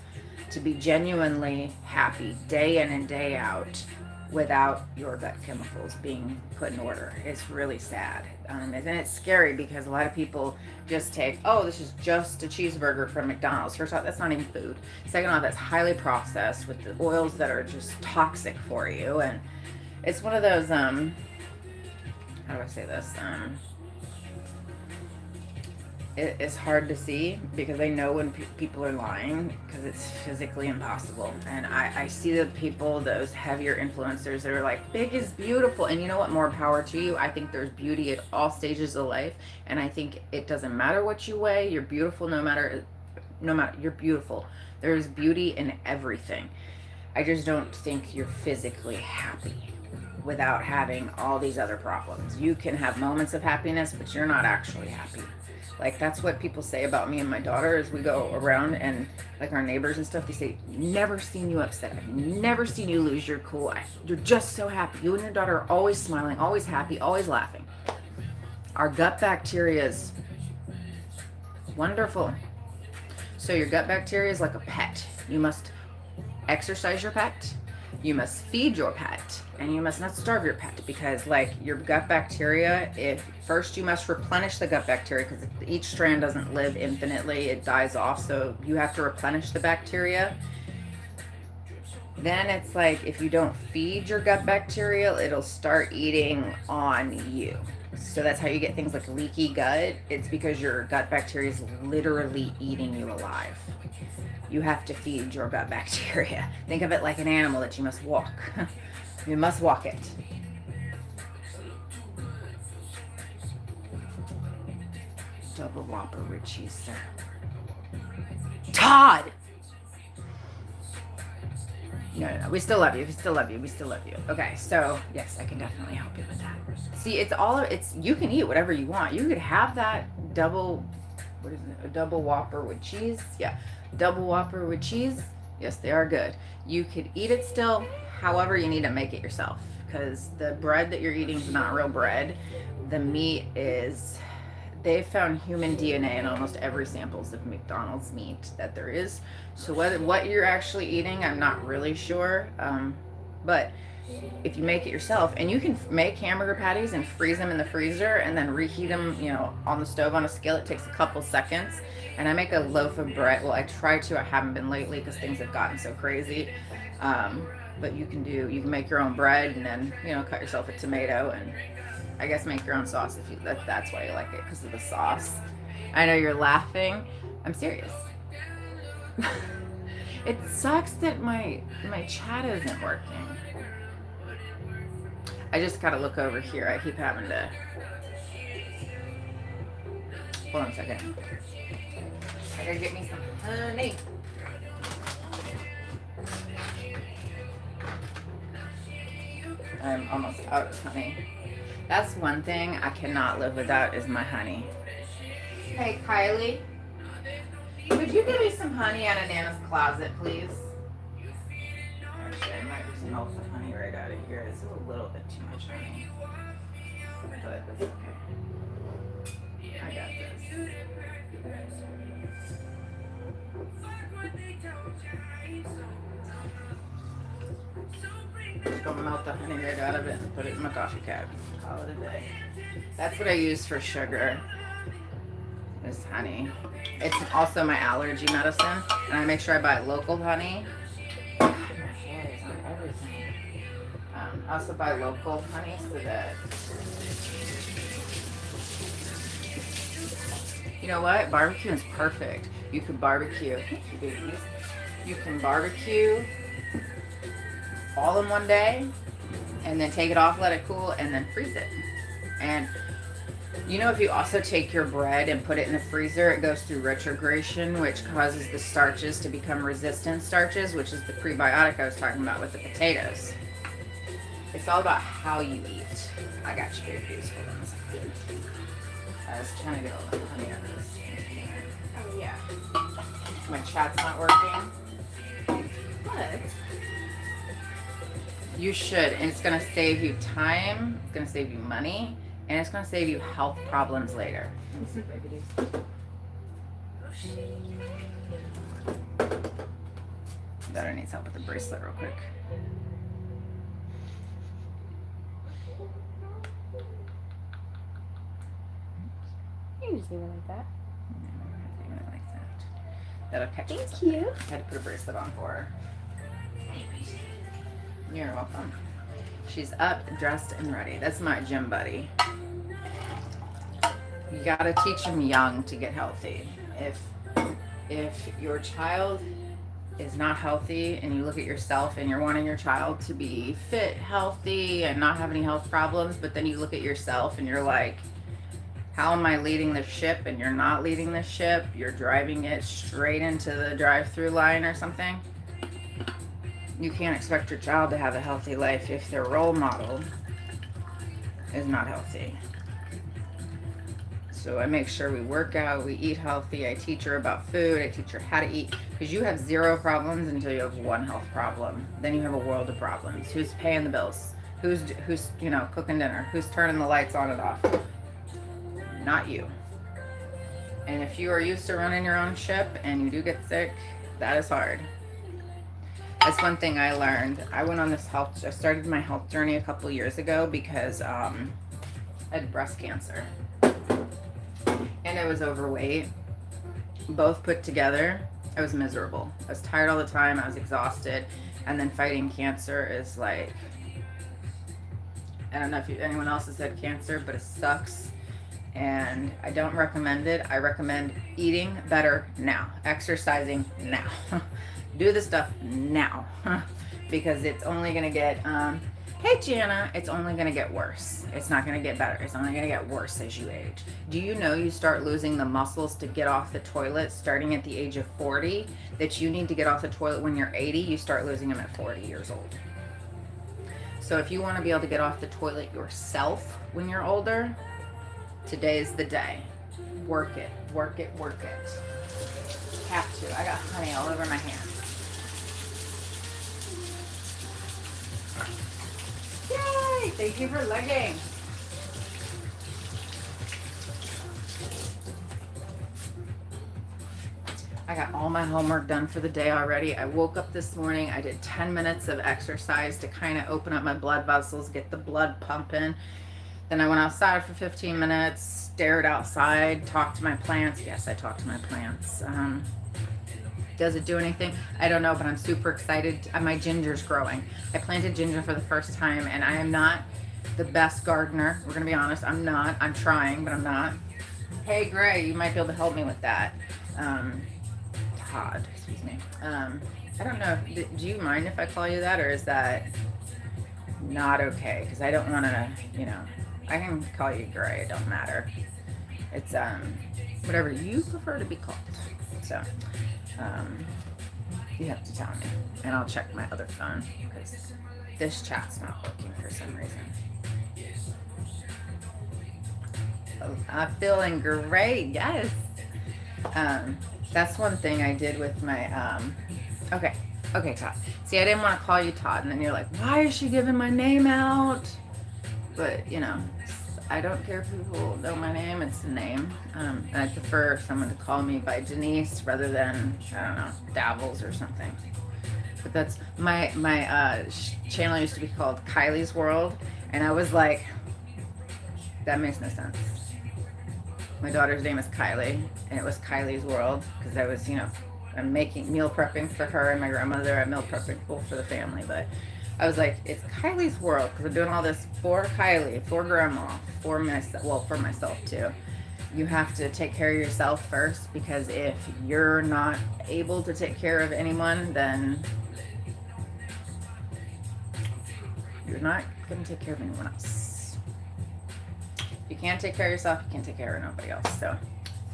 A: to be genuinely happy day in and day out without your gut chemicals being put in order. It's really sad. And it's scary because a lot of people just take, oh, this is just a cheeseburger from McDonald's. First off, that's not even food. Second off, that's highly processed with the oils that are just toxic for you. And it's one of those, how do I say this? It's hard to see because I know when people are lying because it's physically impossible. And I see the people, those heavier influencers that are like, big is beautiful. And you know what? More power to you. I think there's beauty at all stages of life. And I think it doesn't matter what you weigh. You're beautiful no matter, you're beautiful. There's beauty in everything. I just don't think you're physically happy without having all these other problems. You can have moments of happiness, but you're not actually happy. Like that's what people say about me and my daughter as we go around, and like our neighbors and stuff, they say, never seen you upset. I've never seen you lose your cool. You're just so happy. You and your daughter are always smiling, always happy, always laughing. Our gut bacteria is wonderful. So your gut bacteria is like a pet. You must exercise your pet. You must feed your pet, and you must not starve your pet, because like your gut bacteria, if first you must replenish the gut bacteria, because each strand doesn't live infinitely, it dies off, so you have to replenish the bacteria. Then it's like if you don't feed your gut bacteria, it'll start eating on you. So that's how you get things like leaky gut. It's because your gut bacteria is literally eating you alive. You have to feed your gut bacteria. Think of it like an animal that you must walk. You must walk it. Double Whopper with cheese, sir. Todd! No. We still love you. We still love you. We still love you. Okay, so yes, I can definitely help you with that. See, you can eat whatever you want. You could have that what is it? A double Whopper with cheese? Yeah. Double Whopper with cheese. Yes, they are good. You could eat it still. However, you need to make it yourself, because the bread that you're eating is not real bread. The meat is, they found human DNA in almost every samples of McDonald's meat that there is. So what you're actually eating, I'm not really sure. But if you make it yourself, and you can make hamburger patties and freeze them in the freezer and then reheat them, on the stove on a skillet. It takes a couple seconds. And I make a loaf of bread. Well, I try to. I haven't been lately because things have gotten so crazy. But you can make your own bread, and then cut yourself a tomato, and I guess make your own sauce if that's why you like it, because of the sauce. I know you're laughing. I'm serious. It sucks that my chat isn't working. I just gotta look over here. I keep having to. Hold on a second. I gotta get me some honey. I'm almost out of honey. That's one thing I cannot live without, is my honey. Hey, Kylie. Could you give me some honey out of Nana's closet, please? Actually, I might just melt the honey right out of here. It's a little bit too much honey. But that's okay. I got this. Just gonna melt the honey right out of it and put it in my coffee cup. Call it a day. That's what I use for sugar. Is honey. It's also my allergy medicine, and I make sure I buy local honey. God, my hair is on everything. I also buy local honey so that, you know what? Barbecue is perfect. You can barbecue. You can barbecue all in one day, and then take it off, let it cool, and then freeze it. And if you also take your bread and put it in the freezer, it goes through retrogression, which causes the starches to become resistant starches, which is the prebiotic I was talking about with the potatoes. It's all about how you eat. I got you, babies. Hold on a second. I was trying to get a little honey out of this. Oh, yeah. My chat's not working. What? You should, and it's going to save you time, it's going to save you money, and it's going to save you health problems later. Let me see, baby. Daughter needs help with the bracelet real quick.
B: You just leave it like that.
A: Leave it like that. That'll catch
B: Thank
A: us.
B: you.
A: I had to put a bracelet on for her. You're welcome. She's up, dressed, and ready. That's my gym buddy. You gotta teach them young to get healthy. If your child is not healthy, and you look at yourself and you're wanting your child to be fit, healthy, and not have any health problems, but then you look at yourself and you're like, how am I leading the ship? And you're not leading the ship. You're driving it straight into the drive-through line or something. You can't expect your child to have a healthy life if their role model is not healthy. So I make sure we work out, we eat healthy. I teach her about food. I teach her how to eat, because you have zero problems until you have one health problem. Then you have a world of problems. Who's paying the bills? Who's cooking dinner? Who's turning the lights on and off? Not you. And if you are used to running your own ship and you do get sick, that is hard. That's one thing I learned. I went on this I started my health journey a couple years ago because I had breast cancer. And I was overweight. Both put together, I was miserable. I was tired all the time. I was exhausted. And then fighting cancer is like, I don't know if anyone else has had cancer, but it sucks. And I don't recommend it. I recommend eating better now, exercising now. Do the stuff now because it's only going to get, hey Jana, it's only going to get worse. It's not going to get better. It's only going to get worse as you age. Do you know you start losing the muscles to get off the toilet starting at the age of 40? That you need to get off the toilet when you're 80, you start losing them at 40 years old. So if you want to be able to get off the toilet yourself when you're older, today's the day. Work it, work it, work it. Have to. I got honey all over my hands. Yay! Thank you for legging. I got all my homework done for the day already. I woke up this morning. I did 10 minutes of exercise to kind of open up my blood vessels, get the blood pumping. Then I went outside for 15 minutes, stared outside, talked to my plants. Yes, I talked to my plants. Does it do anything? I don't know, but I'm super excited. My ginger's growing. I planted ginger for the first time, and I am not the best gardener. We're going to be honest. I'm not. I'm trying, but I'm not. Hey, Gray, you might be able to help me with that. Todd, excuse me. I don't know. Do you mind if I call you that, or is that not okay? Because I don't want to, I can call you Gray. It don't matter. It's whatever you prefer to be called. So you have to tell me, and I'll check my other phone because this chat's not working for some reason. Oh, I'm feeling great. Yes. That's one thing I did with my okay, Todd. See, I didn't want to call you Todd, and then you're like, why is she giving my name out? But I don't care if people know my name. It's the name. And I prefer someone to call me by Denise rather than, I don't know, Dabbles or something. But that's my channel used to be called Kylie's World, and I was like, that makes no sense. My daughter's name is Kylie, and it was Kylie's World because I was, I'm making meal prepping for her and my grandmother. I'm meal prepping for the family, but I was like, it's Kylie's World because I'm doing all this for Kylie, for grandma, for myself, well, for myself too. You have to take care of yourself first, because if you're not able to take care of anyone, then you're not going to take care of anyone else. If you can't take care of yourself, you can't take care of nobody else. So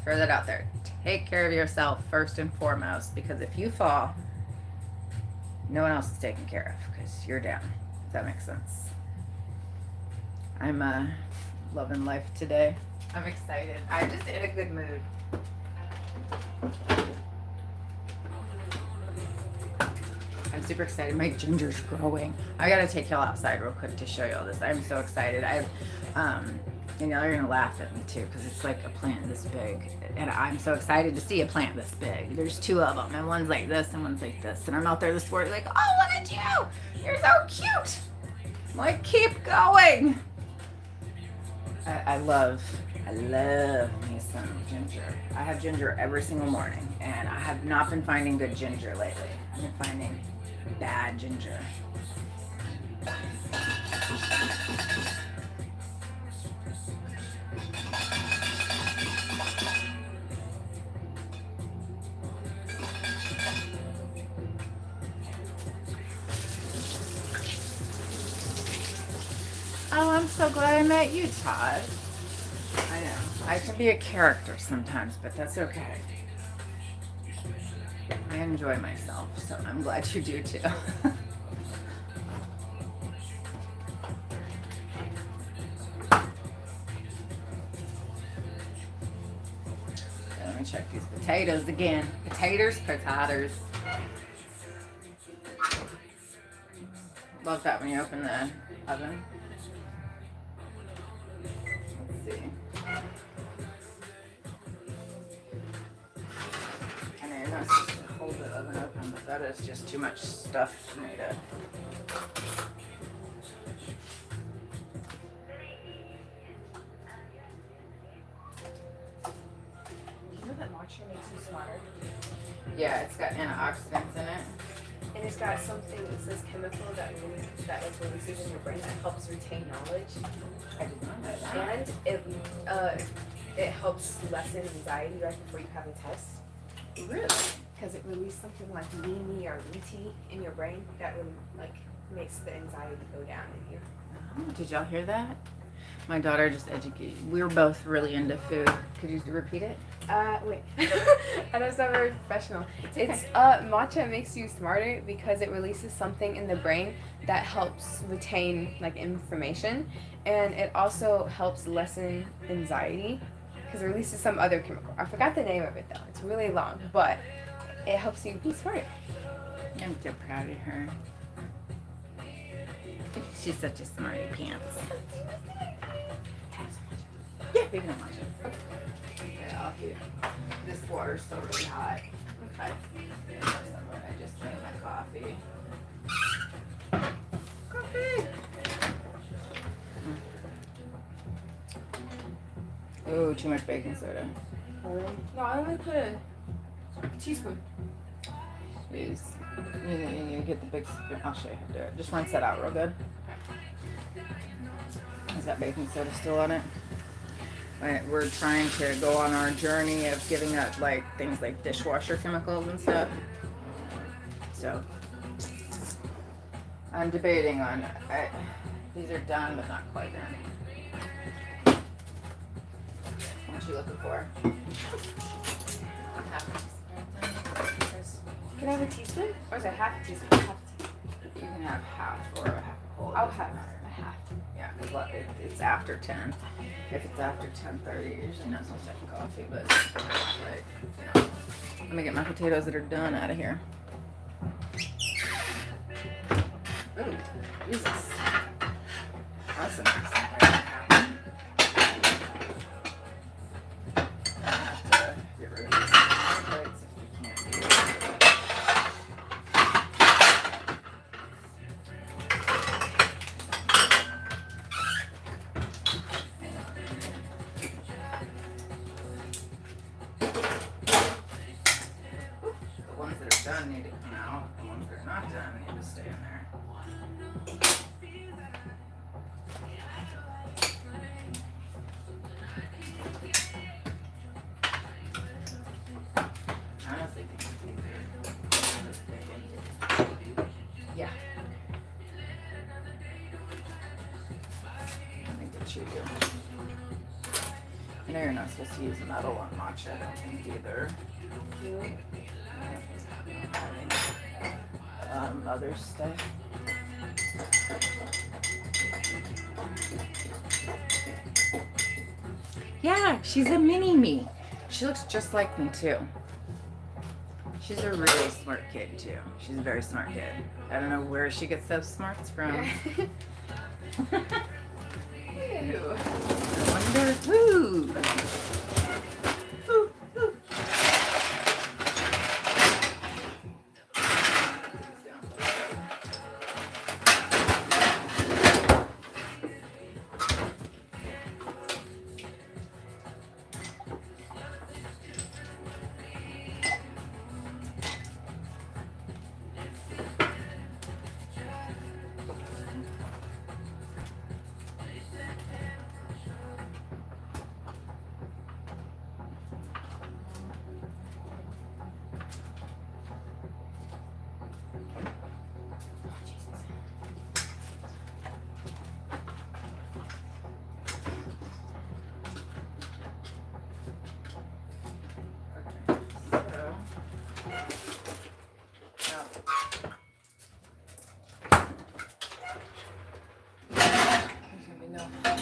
A: throw that out there. Take care of yourself first and foremost, because if you fall, no one else is taken care of because you're down. If that makes sense. I'm loving life today. I'm excited. I'm just in a good mood. I'm super excited. My ginger's growing. I gotta take y'all outside real quick to show you all this. I'm so excited. And y'all are gonna laugh at me too, because it's like a plant this big, and I'm so excited to see a plant this big. There's two of them, and one's like this and one's like this, and I'm out there this morning like, oh, look at you, you're so cute. I'm like, keep going. I love me some ginger. I have ginger every single morning, and I have not been finding good ginger lately. I've been finding bad ginger. Oh, I'm so glad I met you, Todd. I know. I can be a character sometimes, but that's okay. I enjoy myself, so I'm glad you do too. Let me check these potatoes again. Potatoes. Love that when you open the oven. Let's see. I know you're not supposed to hold the oven open but that is just too much stuff for me to.
C: You know that matcha makes you smarter?
A: Yeah, it's got antioxidants in it.
C: And it's got something, it says chemical that releases in your brain that helps retain knowledge.
A: I did not know that.
C: And it helps lessen anxiety right before you have a test.
A: Really?
C: Because it releases something like Mimi or Luti in your brain that really like makes the anxiety go down in you.
A: Oh, did y'all hear that? My daughter just educated. We were both really into food. Could you repeat it?
C: Wait. I don't sound very professional. It's matcha makes you smarter because it releases something in the brain that helps retain like information, and it also helps lessen anxiety because it releases some other chemical. I forgot the name of it though. It's really long, but it helps you be smarter.
A: I'm so proud of her. She's such a smarty pants. Yeah, we can watch it. Yeah, I'll do. This water's still really hot. Okay. I just made my coffee. Coffee! Ooh, too much baking soda.
C: No, I only put a teaspoon.
A: Please. You get the big spoon. I'll show you how to do it. Just rinse that out real good. Is that baking soda still on it? We're trying to go on our journey of giving up like things like dishwasher chemicals and stuff. So I'm debating on these are done but not quite done. What you looking for?
C: Can I have a teaspoon? Or is it half a teaspoon?
A: You can have half or a half a whole.
C: I'll have a half.
A: Yeah, because it's after 10. If it's after 10:30, usually not supposed to have coffee, but like, you know. Let me get my potatoes that are done out of here. Ooh, Jesus. That's a mess. I have to get rid of these plates if we can't do it. The ones that are done need to come out. The ones that are not done need to stay in there. Honestly,
C: Yeah.
A: I think that you do. I know you're not supposed to use metal on matcha, I don't think either. Other stuff. Yeah, she's a mini me. She looks just like me too. She's a really smart kid too. She's a very smart kid. I don't know where she gets those smarts from. Ew. I wonder who.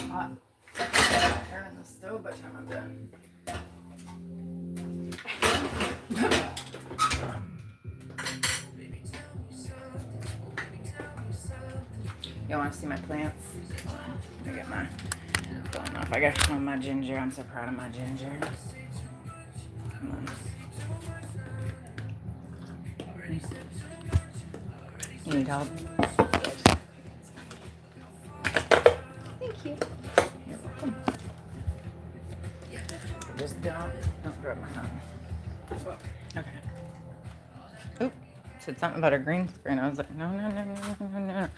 A: Hot air in the stove by the time I'm done. Y'all want to see my plants? Let me get my going off. I got my ginger. I'm so proud of my ginger. Come on. You need help?
C: Thank you.
A: You're welcome. Just don't drop my phone. Okay. Oop. Said something about a green screen. I was like, no, no, no, no, no, no, no.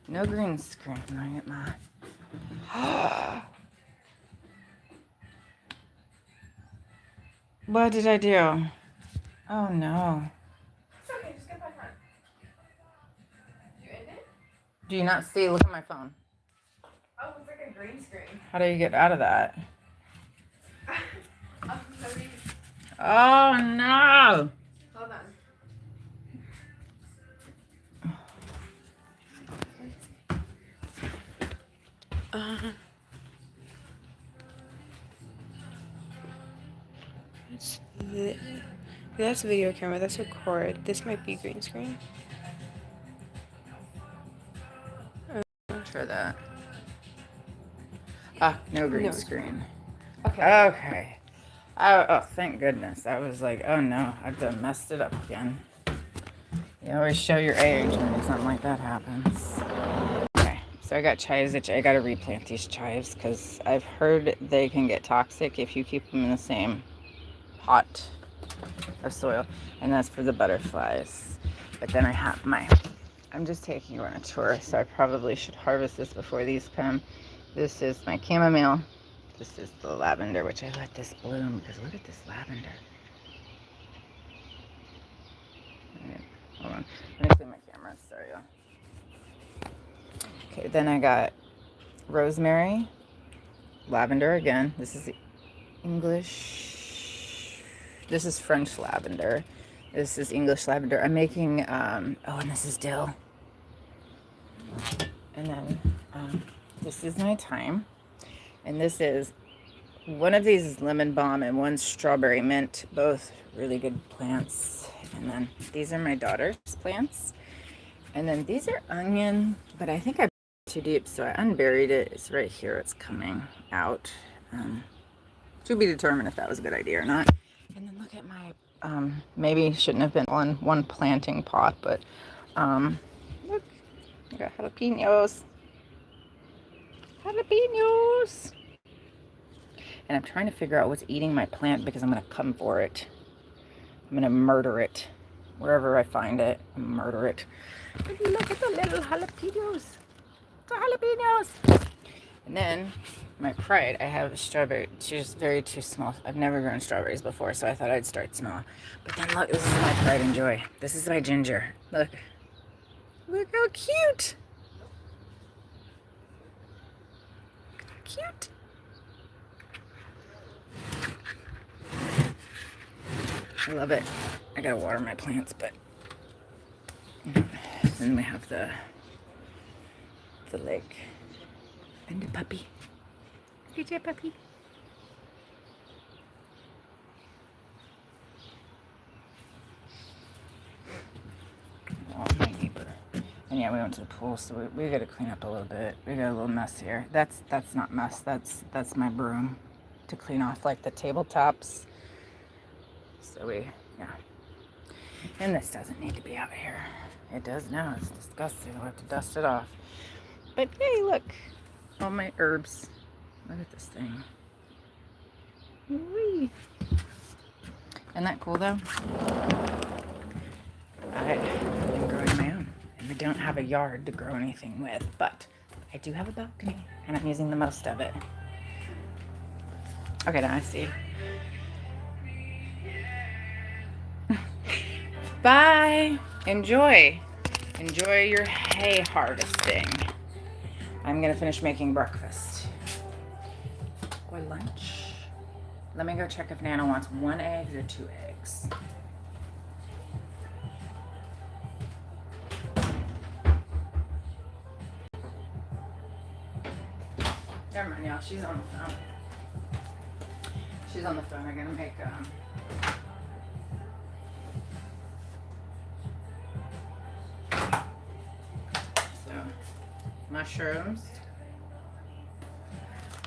A: No green screen. I get my. What did I do? Oh no.
C: It's okay, just get back on. You in it?
A: Do you not see? Look at my phone.
C: Oh, it's like a green screen.
A: How do you get out of that?
C: Let me.
A: Oh no.
C: Hold on. That's video camera. That's record. This might be green screen.
A: Try that. Ah, no green
C: No.
A: screen.
C: Okay.
A: Okay. Oh, thank goodness. I was like, oh no, I've done messed it up again. You always show your age when something like that happens. Okay, so I got chives. I got to replant these chives because I've heard they can get toxic if you keep them in the same pot of soil, and that's for the butterflies. But then I have I'm just taking you on a tour, so I probably should harvest this before these come. This is my chamomile. This is the lavender, which I let this bloom because look at this lavender. Right, hold on. Let me clean my camera. Sorry, y'all. Okay, then I got rosemary, lavender again. This is English. This is French lavender. This is English lavender. I'm making, oh, and this is dill. And then this is my thyme. And this is, one of these is lemon balm and one's strawberry mint. Both really good plants. And then these are my daughter's plants. And then these are onion, but I think I too deep, so I unburied it. It's right here. It's coming out. To be determined if that was a good idea or not. And then look at my, maybe shouldn't have been one planting pot, but look, I got jalapenos. Jalapenos. And I'm trying to figure out what's eating my plant because I'm going to come for it. I'm going to murder it. Wherever I find it, murder it. But look at the little jalapenos. The jalapenos. And then my pride, I have a strawberry. She's too small. I've never grown strawberries before, so I thought I'd start small. But then look, this is my pride and joy. This is my ginger. Look. Look how cute. Look how cute. I love it. I gotta water my plants, but then we have the lake and the puppy. Good job, puppy. Oh, my neighbor. And yeah, we went to the pool, so we gotta clean up a little bit. We got a little mess here. That's not mess. That's my broom to clean off like the tabletops. So yeah. And this doesn't need to be out here. It does now. It's disgusting. I'll have to dust it off. But hey, look. All my herbs. Look at this thing. Whee. Isn't that cool though? I'm growing my own. And I don't have a yard to grow anything with, but I do have a balcony and I'm using the most of it. Okay, now I see. Bye. Enjoy your hay harvesting. I'm gonna finish making breakfast or lunch. Let me go check if Nana wants 1 egg or 2 eggs. Never mind, y'all. She's on the phone. She's on the phone. I'm gonna make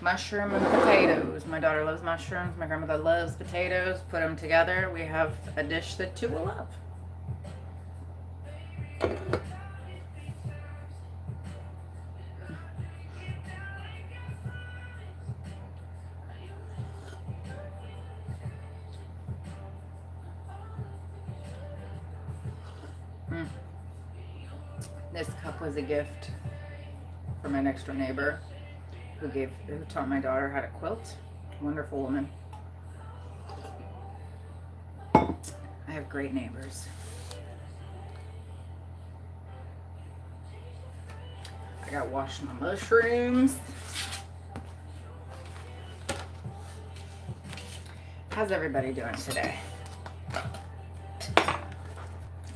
A: mushroom and potatoes. My daughter loves mushrooms. My grandmother loves potatoes. Put them together. We have a dish that 2 will love. This cup was a gift from my next door neighbor who taught my daughter how to quilt. Wonderful woman. I have great neighbors. I got washed my mushrooms. How's everybody doing today?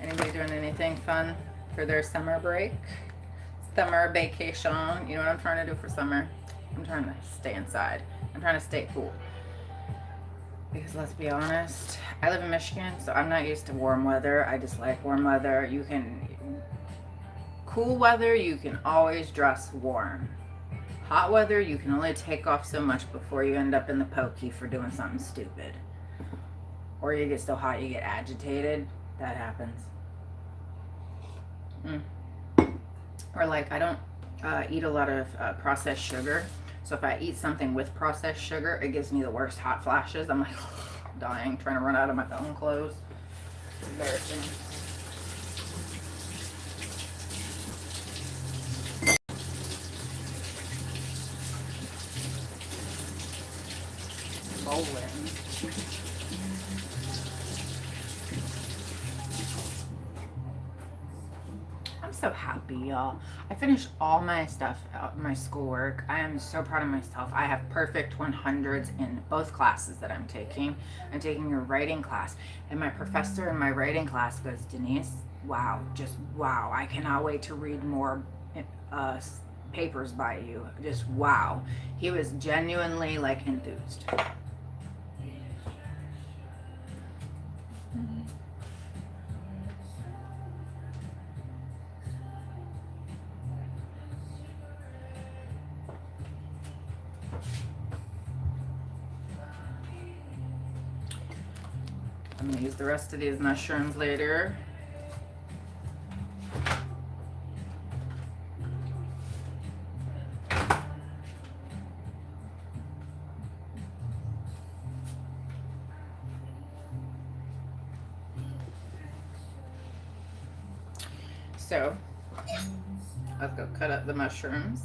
A: Anybody doing anything fun for their summer break? Summer vacation. You know what I'm trying to do for summer? I'm trying to stay inside. I'm trying to stay cool. Because let's be honest, I live in Michigan, so I'm not used to warm weather. I just like warm weather. Cool weather, you can always dress warm. Hot weather, you can only take off so much before you end up in the pokey for doing something stupid. Or you get so hot you get agitated. That happens. Or like, I don't eat a lot of processed sugar. So if I eat something with processed sugar, it gives me the worst hot flashes. I'm like dying, trying to run out of my own clothes. Embarrassing. Bowling. I'm so happy, y'all. I finished all my stuff, my schoolwork. I am so proud of myself. I have perfect 100s in both classes that I'm taking. I'm taking a writing class, and my professor in my writing class goes, Denise, wow, just wow. I cannot wait to read more papers by you. Just wow. He was genuinely like enthused. I'm going to use the rest of these mushrooms later. So, let's go cut up the mushrooms.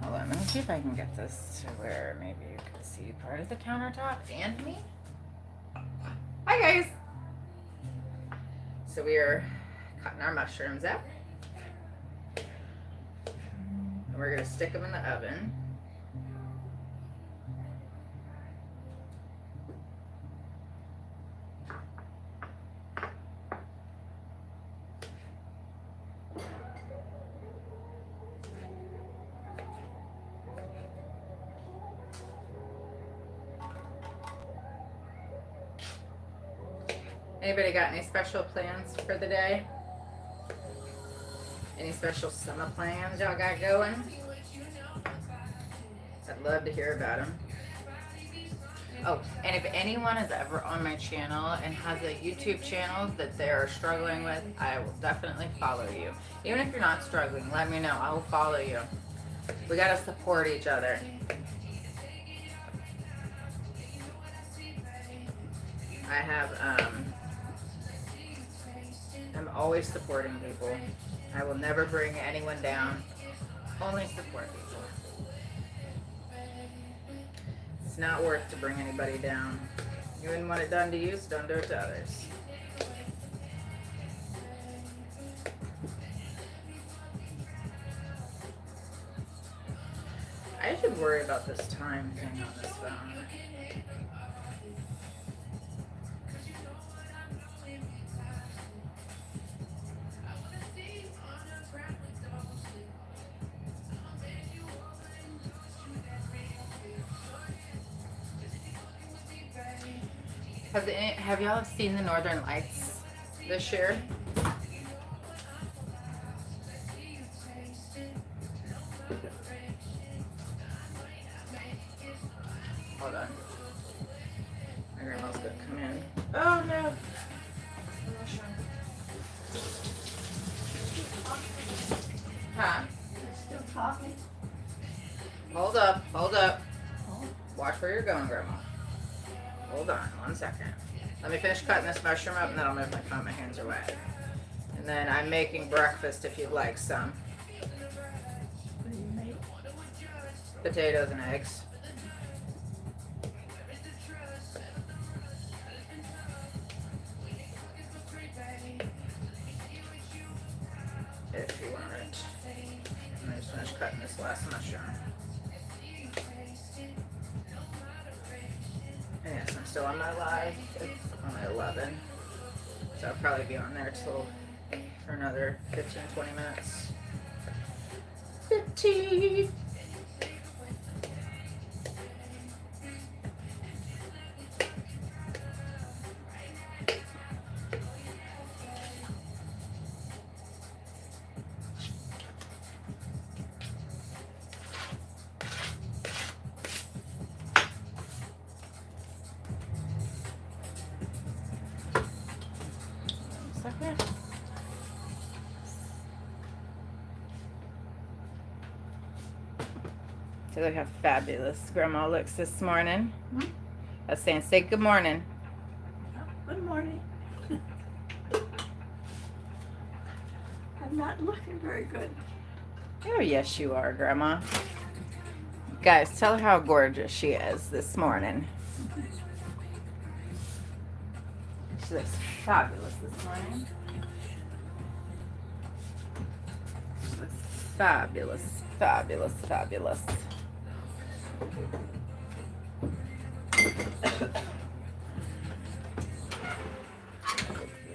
A: Hold on, let me see if I can get this to where maybe you can see part of the countertop and me. Hi guys! So we are cutting our mushrooms up. And we're going to stick them in the oven. Anybody got any special plans for the day? Any special summer plans y'all got going? I'd love to hear about them. Oh, and if anyone is ever on my channel and has a YouTube channel that they're struggling with, I will definitely follow you. Even if you're not struggling, let me know. I will follow you. We gotta support each other. I have, I'm always supporting people. I will never bring anyone down. Only support people. It's not worth to bring anybody down. You wouldn't want it done to you, so don't do it to others. I should worry about this time thing on this phone. Have y'all seen the Northern Lights this year? Hold on. My grandma's gonna come in. Oh no. Huh?
B: Still talking?
A: Hold up, hold up. Watch where you're going, Grandma. Hold on, 1 second. Let me finish cutting this mushroom up and then I'll move my phone. My hands are wet. And then I'm making breakfast if you'd like some.
B: What do you make?
A: Potatoes and eggs. If you want it. I just finished cutting this last mushroom. And yes, I'm still on my live. It's only 11. So I'll probably be on there till for another 15-20 minutes. 15. So look how fabulous Grandma looks this morning. I was saying, say good morning.
B: Oh, good morning. I'm not looking very good.
A: Oh, yes, you are, Grandma. Guys, tell her how gorgeous she is this morning. She looks fabulous this morning. She looks fabulous, fabulous, fabulous.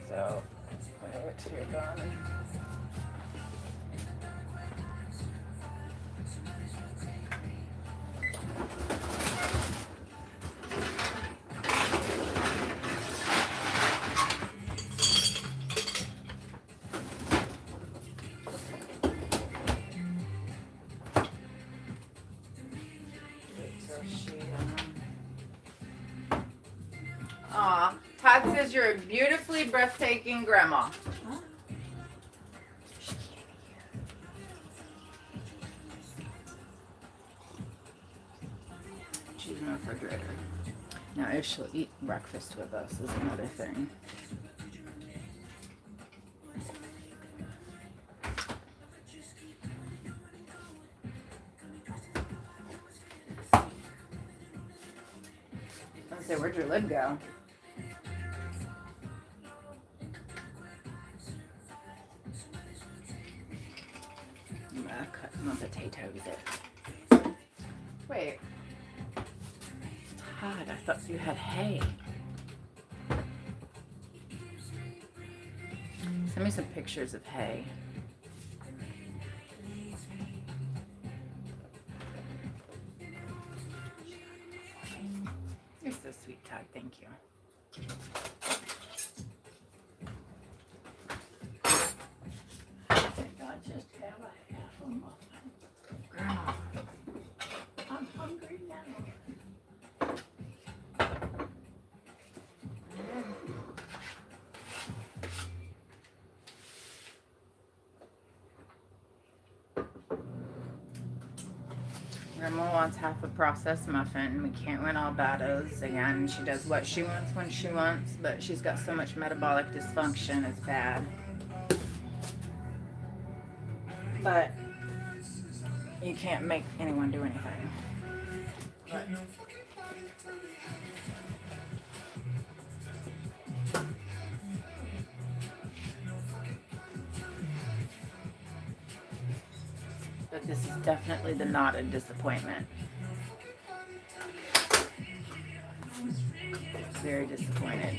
A: So, wait till you're done. Aw, Todd says you're a beautifully breathtaking grandma.
B: Huh?
A: She's in the refrigerator. Now, if she'll eat breakfast with us is another thing. I say, where'd your lid go? I'm gonna cut my potatoes there. Wait. Todd, I thought you had hay. Send me some pictures of hay. You're so sweet, Todd. Thank you.
B: I think I'll just have a half a muffin.
A: Grandma.
B: I'm hungry now.
A: Grandma wants half a processed muffin. We can't win all battles. Again, she does what she wants when she wants, but she's got so much metabolic dysfunction, it's bad. But you can't make anyone do anything. But this is definitely the knotted disappointment. Very disappointed.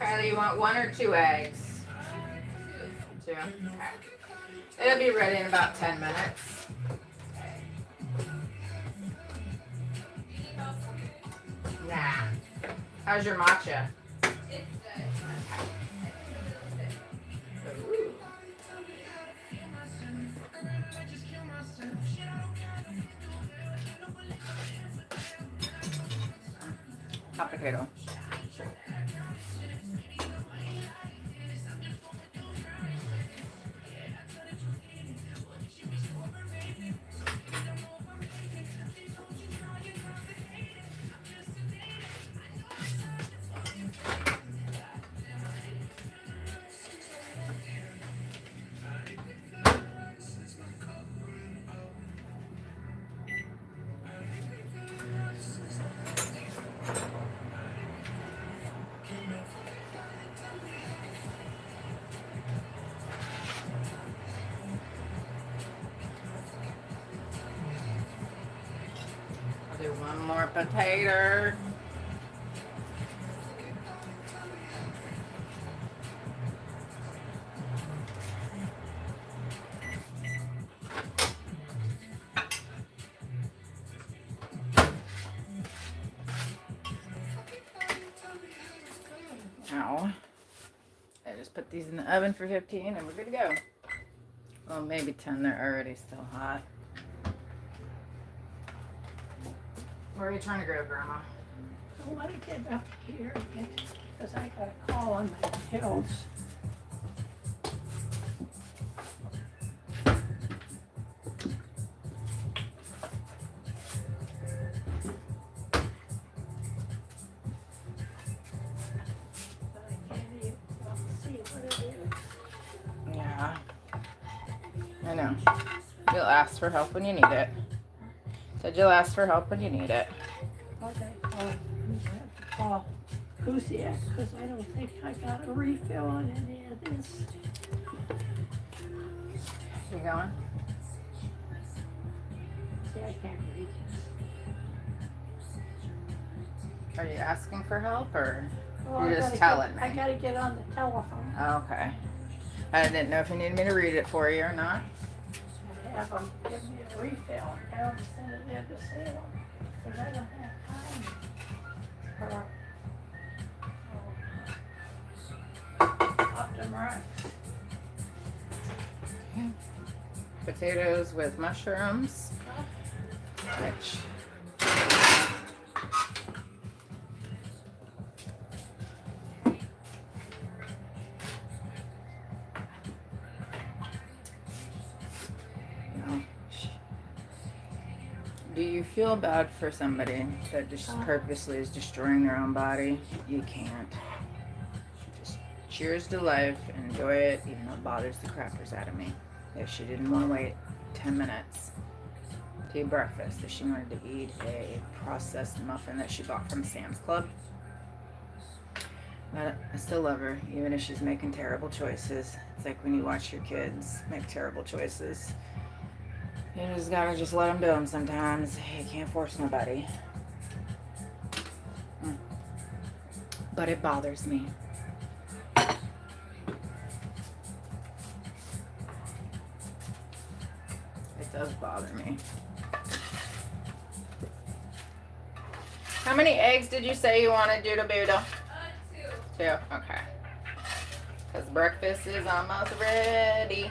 A: Kylie, you want 1 or 2 eggs? 2. Okay. It'll be ready in about 10 minutes. Nah. How's your matcha?
D: It's good.
A: Okay. Hot potato. I'll do one more potato. Now, I just put these in the oven for 15 and we're good to go. Well, maybe 10, they're already still hot. Where are you trying to go, Grandma?
B: I want to get up here because I got a call on my pills. But I can't even see what it is.
A: Yeah. I know. You'll ask for help when you need it. Said you'll ask for help when you need it.
B: Okay, I have to call Kuziak because I don't think I got a refill on any of this.
A: You going?
B: See, I can't read this.
A: Are you asking for help or
B: Well,
A: you're
B: I
A: just
B: gotta
A: telling
B: get- I
A: me?
B: gotta get on the telephone.
A: Oh, okay. I didn't know if you needed me to read it for you or not.
B: I have them give me a refill. Have them send it in to Salem because I don't have time for Optum
A: Potatoes with mushrooms. Which do you feel bad for somebody that just purposely is destroying their own body? You can't. Just cheers to life and enjoy it, even though it bothers the crappers out of me. If she didn't want to wait 10 minutes to eat breakfast, if she wanted to eat a processed muffin that she bought from Sam's Club, but I still love her, even if she's making terrible choices. It's like when you watch your kids make terrible choices. You just gotta just let them do them sometimes. You can't force nobody. But it bothers me. It does bother me. How many eggs did you say you wanted, Doodle Boodle? Two. Okay. Because breakfast is almost ready.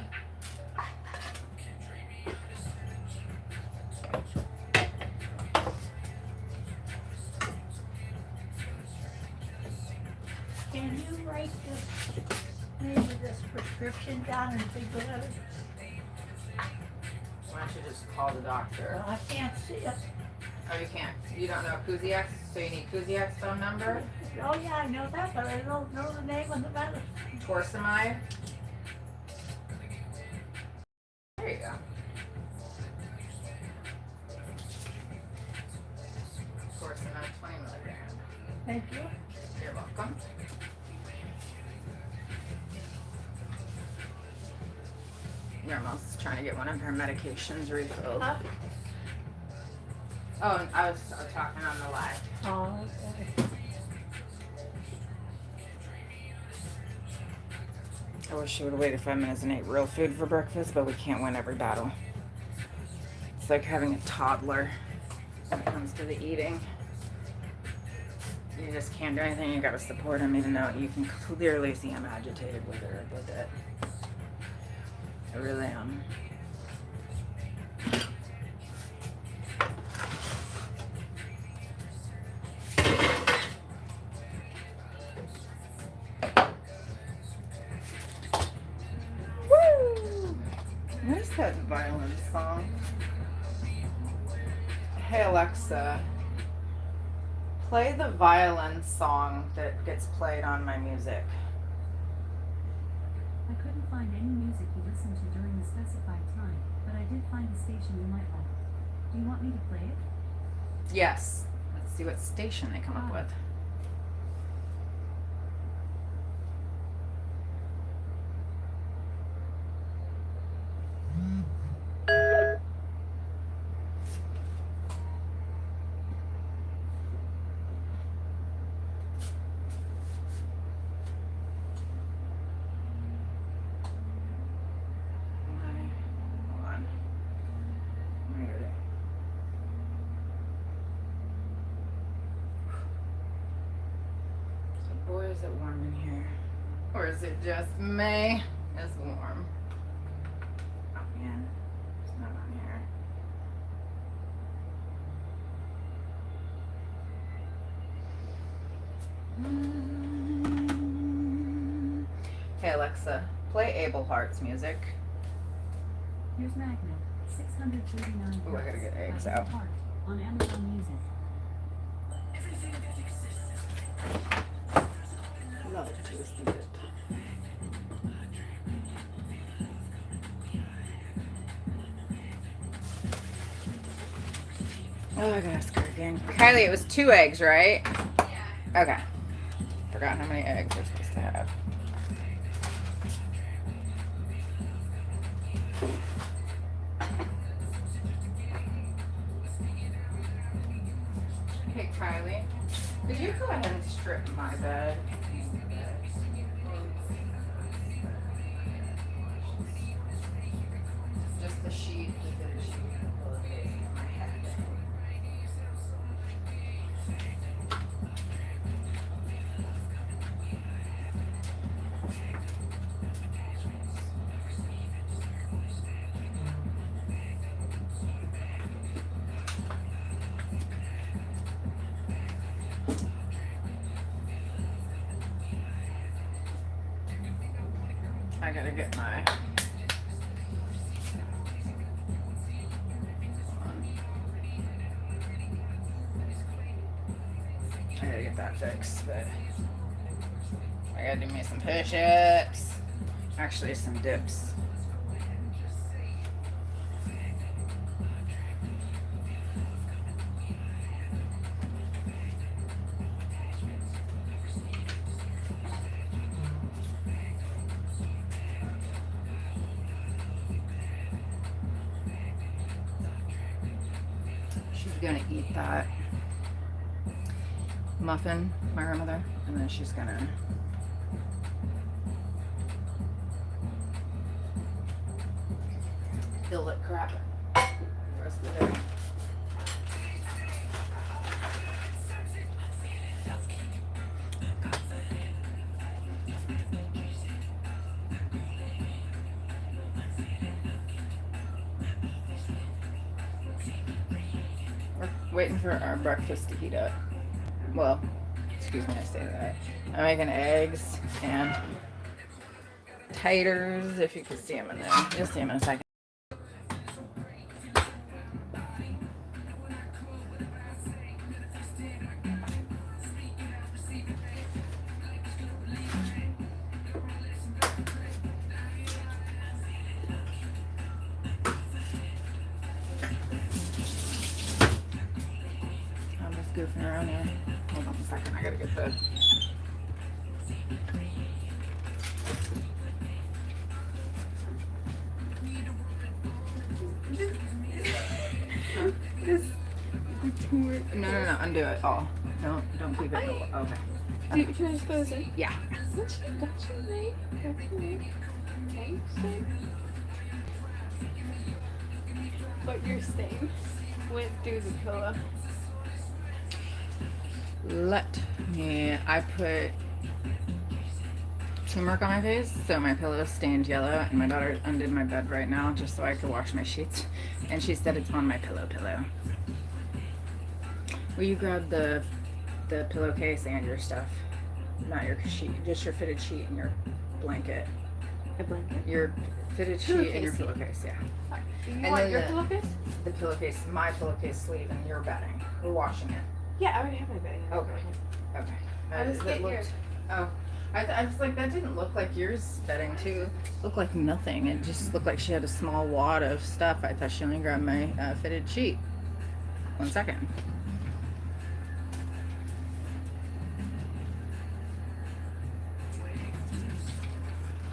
B: Can you write this, maybe this prescription down in big letters?
A: Why don't you just call the doctor?
B: Well, I can't see it.
A: Oh, you can't. You don't know Kuziak's, so you need Kuziak's phone number?
B: Oh, yeah, I know that, but I don't know the name of the medicine.
A: Torsamide. There you go. Torsamide 20 milligrams.
B: Thank you.
A: You're welcome. Grandma's trying to get one of her medications refilled.
B: Huh?
A: Oh, and I was talking on the live.
B: Oh, okay.
A: I wish she would have waited 5 minutes and ate real food for breakfast, but we can't win every battle. It's like having a toddler when it comes to the eating. You just can't do anything. You gotta support him, even though you can clearly see I'm agitated with it. I really am. Hey Alexa, play the violin song that gets played on my music.
D: I couldn't find any music you listened to during the specified time, but I did find a station you might like. Do you want me to play it?
A: Yes. Let's see what station they come up with. Hold on. Where are they? So boy, is it warm in here. Or is it just me? It's warm. Oh man, it's not on here. Hey Alexa, play Abel Hart's music.
D: Here's Magnet, 639.
A: Ooh, I gotta get eggs
D: by
A: out.
D: Heart on Amazon Music.
A: Love twisting it. Oh, I gotta ask her again. Kylie, it was 2 eggs, right? Yeah. Okay. Forgot how many eggs we're supposed to have. Hey, Kylie, could you go ahead and strip my bed? Just the sheet, the sheet. My head. I gotta get my. I gotta get that fixed, but I gotta do me some push-ups. Actually, some dips. She's gonna eat that muffin, my grandmother, and then she's gonna feel it crap the rest of the day. We're waiting for our breakfast to heat up. Well, excuse me, I say that. I'm making eggs and taters, if you can see them in there. You'll see them in a second. I'm just goofing around here. Hold on a second, I gotta get the. No, undo it all. Don't keep it. Okay.
C: Can I just go this in?
A: Yeah.
C: What's your name? Okay, but your stain went through the pillow.
A: I put turmeric on my face, so my pillow is stained yellow, and my daughter undid my bed right now just so I could wash my sheets, and she said it's on my pillow. Will you grab the pillowcase and your stuff? Not your sheet, just your fitted sheet and your blanket.
C: A blanket?
A: Your fitted sheet and your
C: Pillowcase.
A: pillowcase, yeah.
C: You
A: And
C: want
A: then
C: your
A: the-
C: pillowcase?
A: The pillowcase, my pillowcase sleeve, and your bedding. We're washing it.
C: Yeah, I already have my bedding.
A: Okay. Okay.
C: I'll just
A: That
C: get yours.
A: Oh, I was like, that didn't look like yours bedding too. Looked like nothing. It just looked like she had a small wad of stuff. I thought she only grabbed my fitted sheet. 1 second.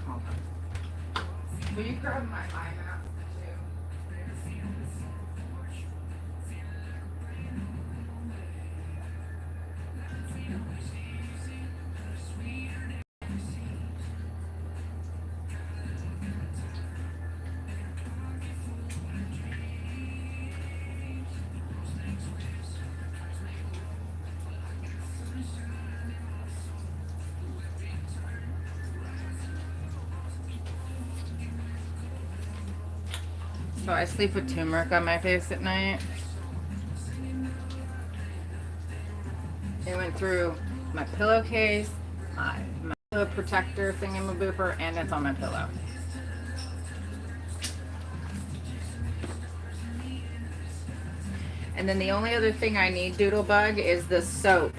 A: Hold on. Will you grab my eye map too? So I sleep with turmeric on my face at night. It went through my pillowcase, my pillow protector thingamabooper, and it's on my pillow. And then the only other thing I need, Doodlebug, is the soap.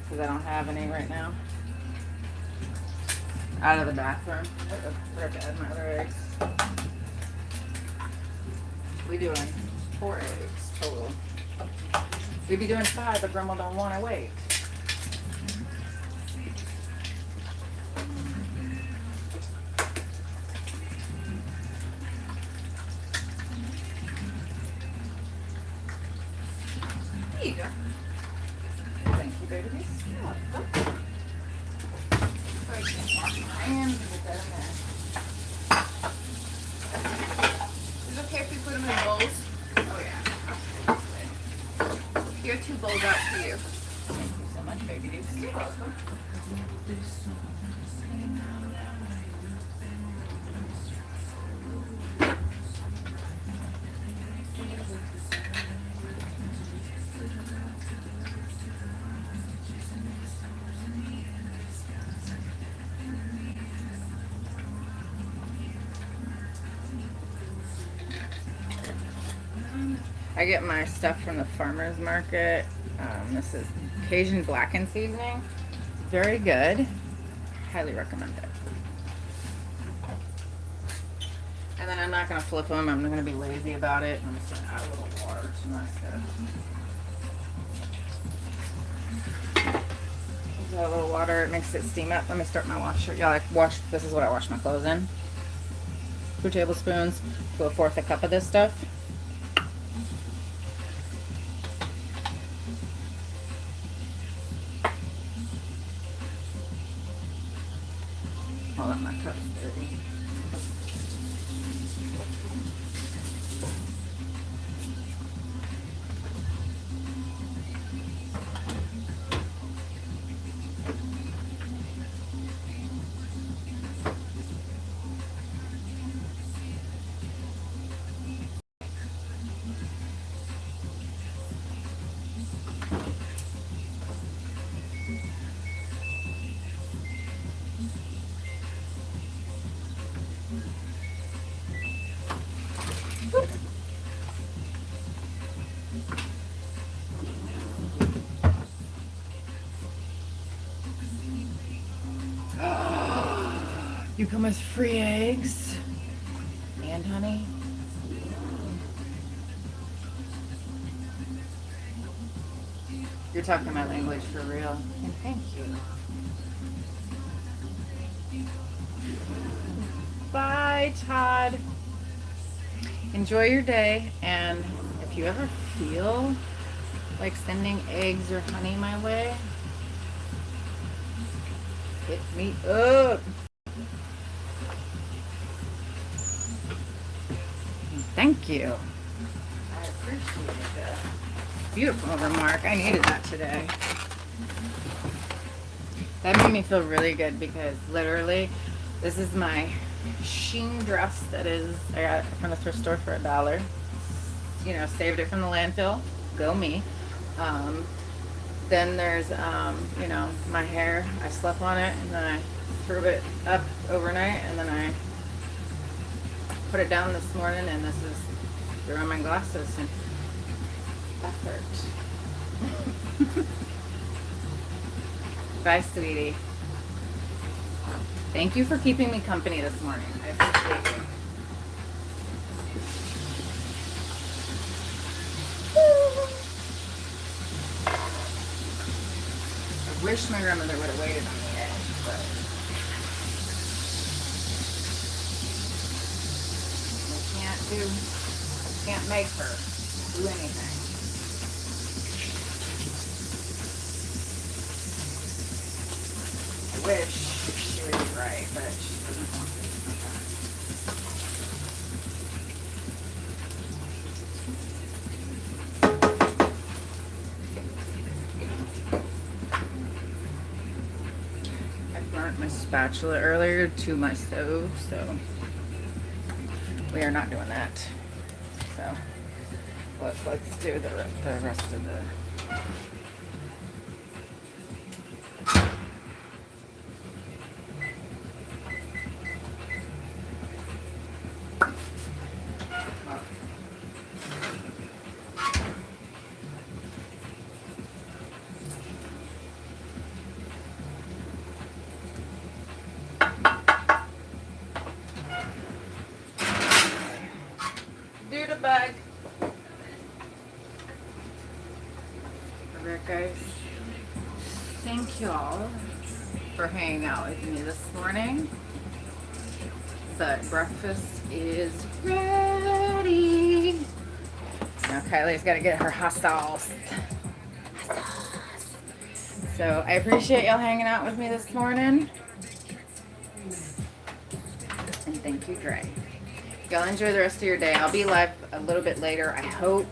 A: Because I don't have any right now. Out of the bathroom. I forgot to add my other eggs. We doing 4 eggs total. We'd be doing 5, but Grandma don't want to wait. There you go. Thank you, babies. You're welcome. So I can wash my hands and get that in there.
C: Is it okay if we put them in bowls?
A: Oh yeah.
C: Here are 2 bowls out for you.
A: Thank you so much, babies.
C: You're welcome.
A: I get my stuff from the farmer's market. This is Cajun blackened seasoning. Very good. Highly recommend it. And then I'm not going to flip them. I'm going to be lazy about it. I'm just going to add a little water to my stuff. A little water. It makes it steam up. Let me start my washer. Yeah, this is what I wash my clothes in. 2 tablespoons to 1/4 a cup of this stuff. Hold on, my cup's dirty. You come with free eggs and honey. You're talking my language for real. And thank you. Bye, Todd. Enjoy your day, and if you ever feel like sending eggs or honey my way, hit me up. Thank you. I appreciate that. Beautiful remark. I needed that today. That made me feel really good because literally this is my sheen dress that I got it from the thrift store for $1. You know, saved it from the landfill. Go me. Then there's, you know, my hair. I slept on it and then I threw it up overnight and then I put it down this morning and this is through my glasses and that hurt. Bye, sweetie. Thank you for keeping me company this morning. I appreciate you. I wish my grandmother would have waited on the edge, but I can't make her do anything. I wish she would be right, but she doesn't want to sometimes. I burnt my spatula earlier to my stove, so we are not doing that. So let's do the rest of the. Do the bag. Alright guys, thank y'all for hanging out with me this morning. But breakfast is ready. Now Kylie's got to get her hot sauce. So I appreciate y'all hanging out with me this morning. And thank you, Dre. Y'all enjoy the rest of your day. I'll be live a little bit later, I hope.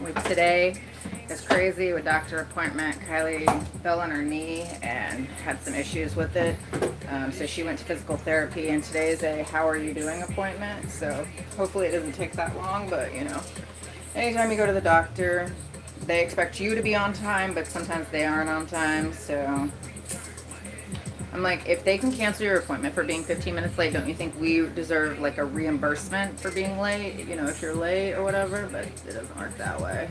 A: With today, it's crazy with doctor appointment. Kylie fell on her knee and had some issues with it. So she went to physical therapy, and today is a how are you doing appointment. So hopefully it doesn't take that long, but you know, anytime you go to the doctor, they expect you to be on time, but sometimes they aren't on time. So I'm like, if they can cancel your appointment for being 15 minutes late, don't you think we deserve like a reimbursement for being late? You know, if you're late or whatever, but it doesn't work that way.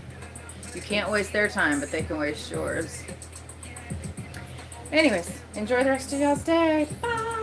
A: You can't waste their time, but they can waste yours. Anyways, enjoy the rest of y'all's day. Bye!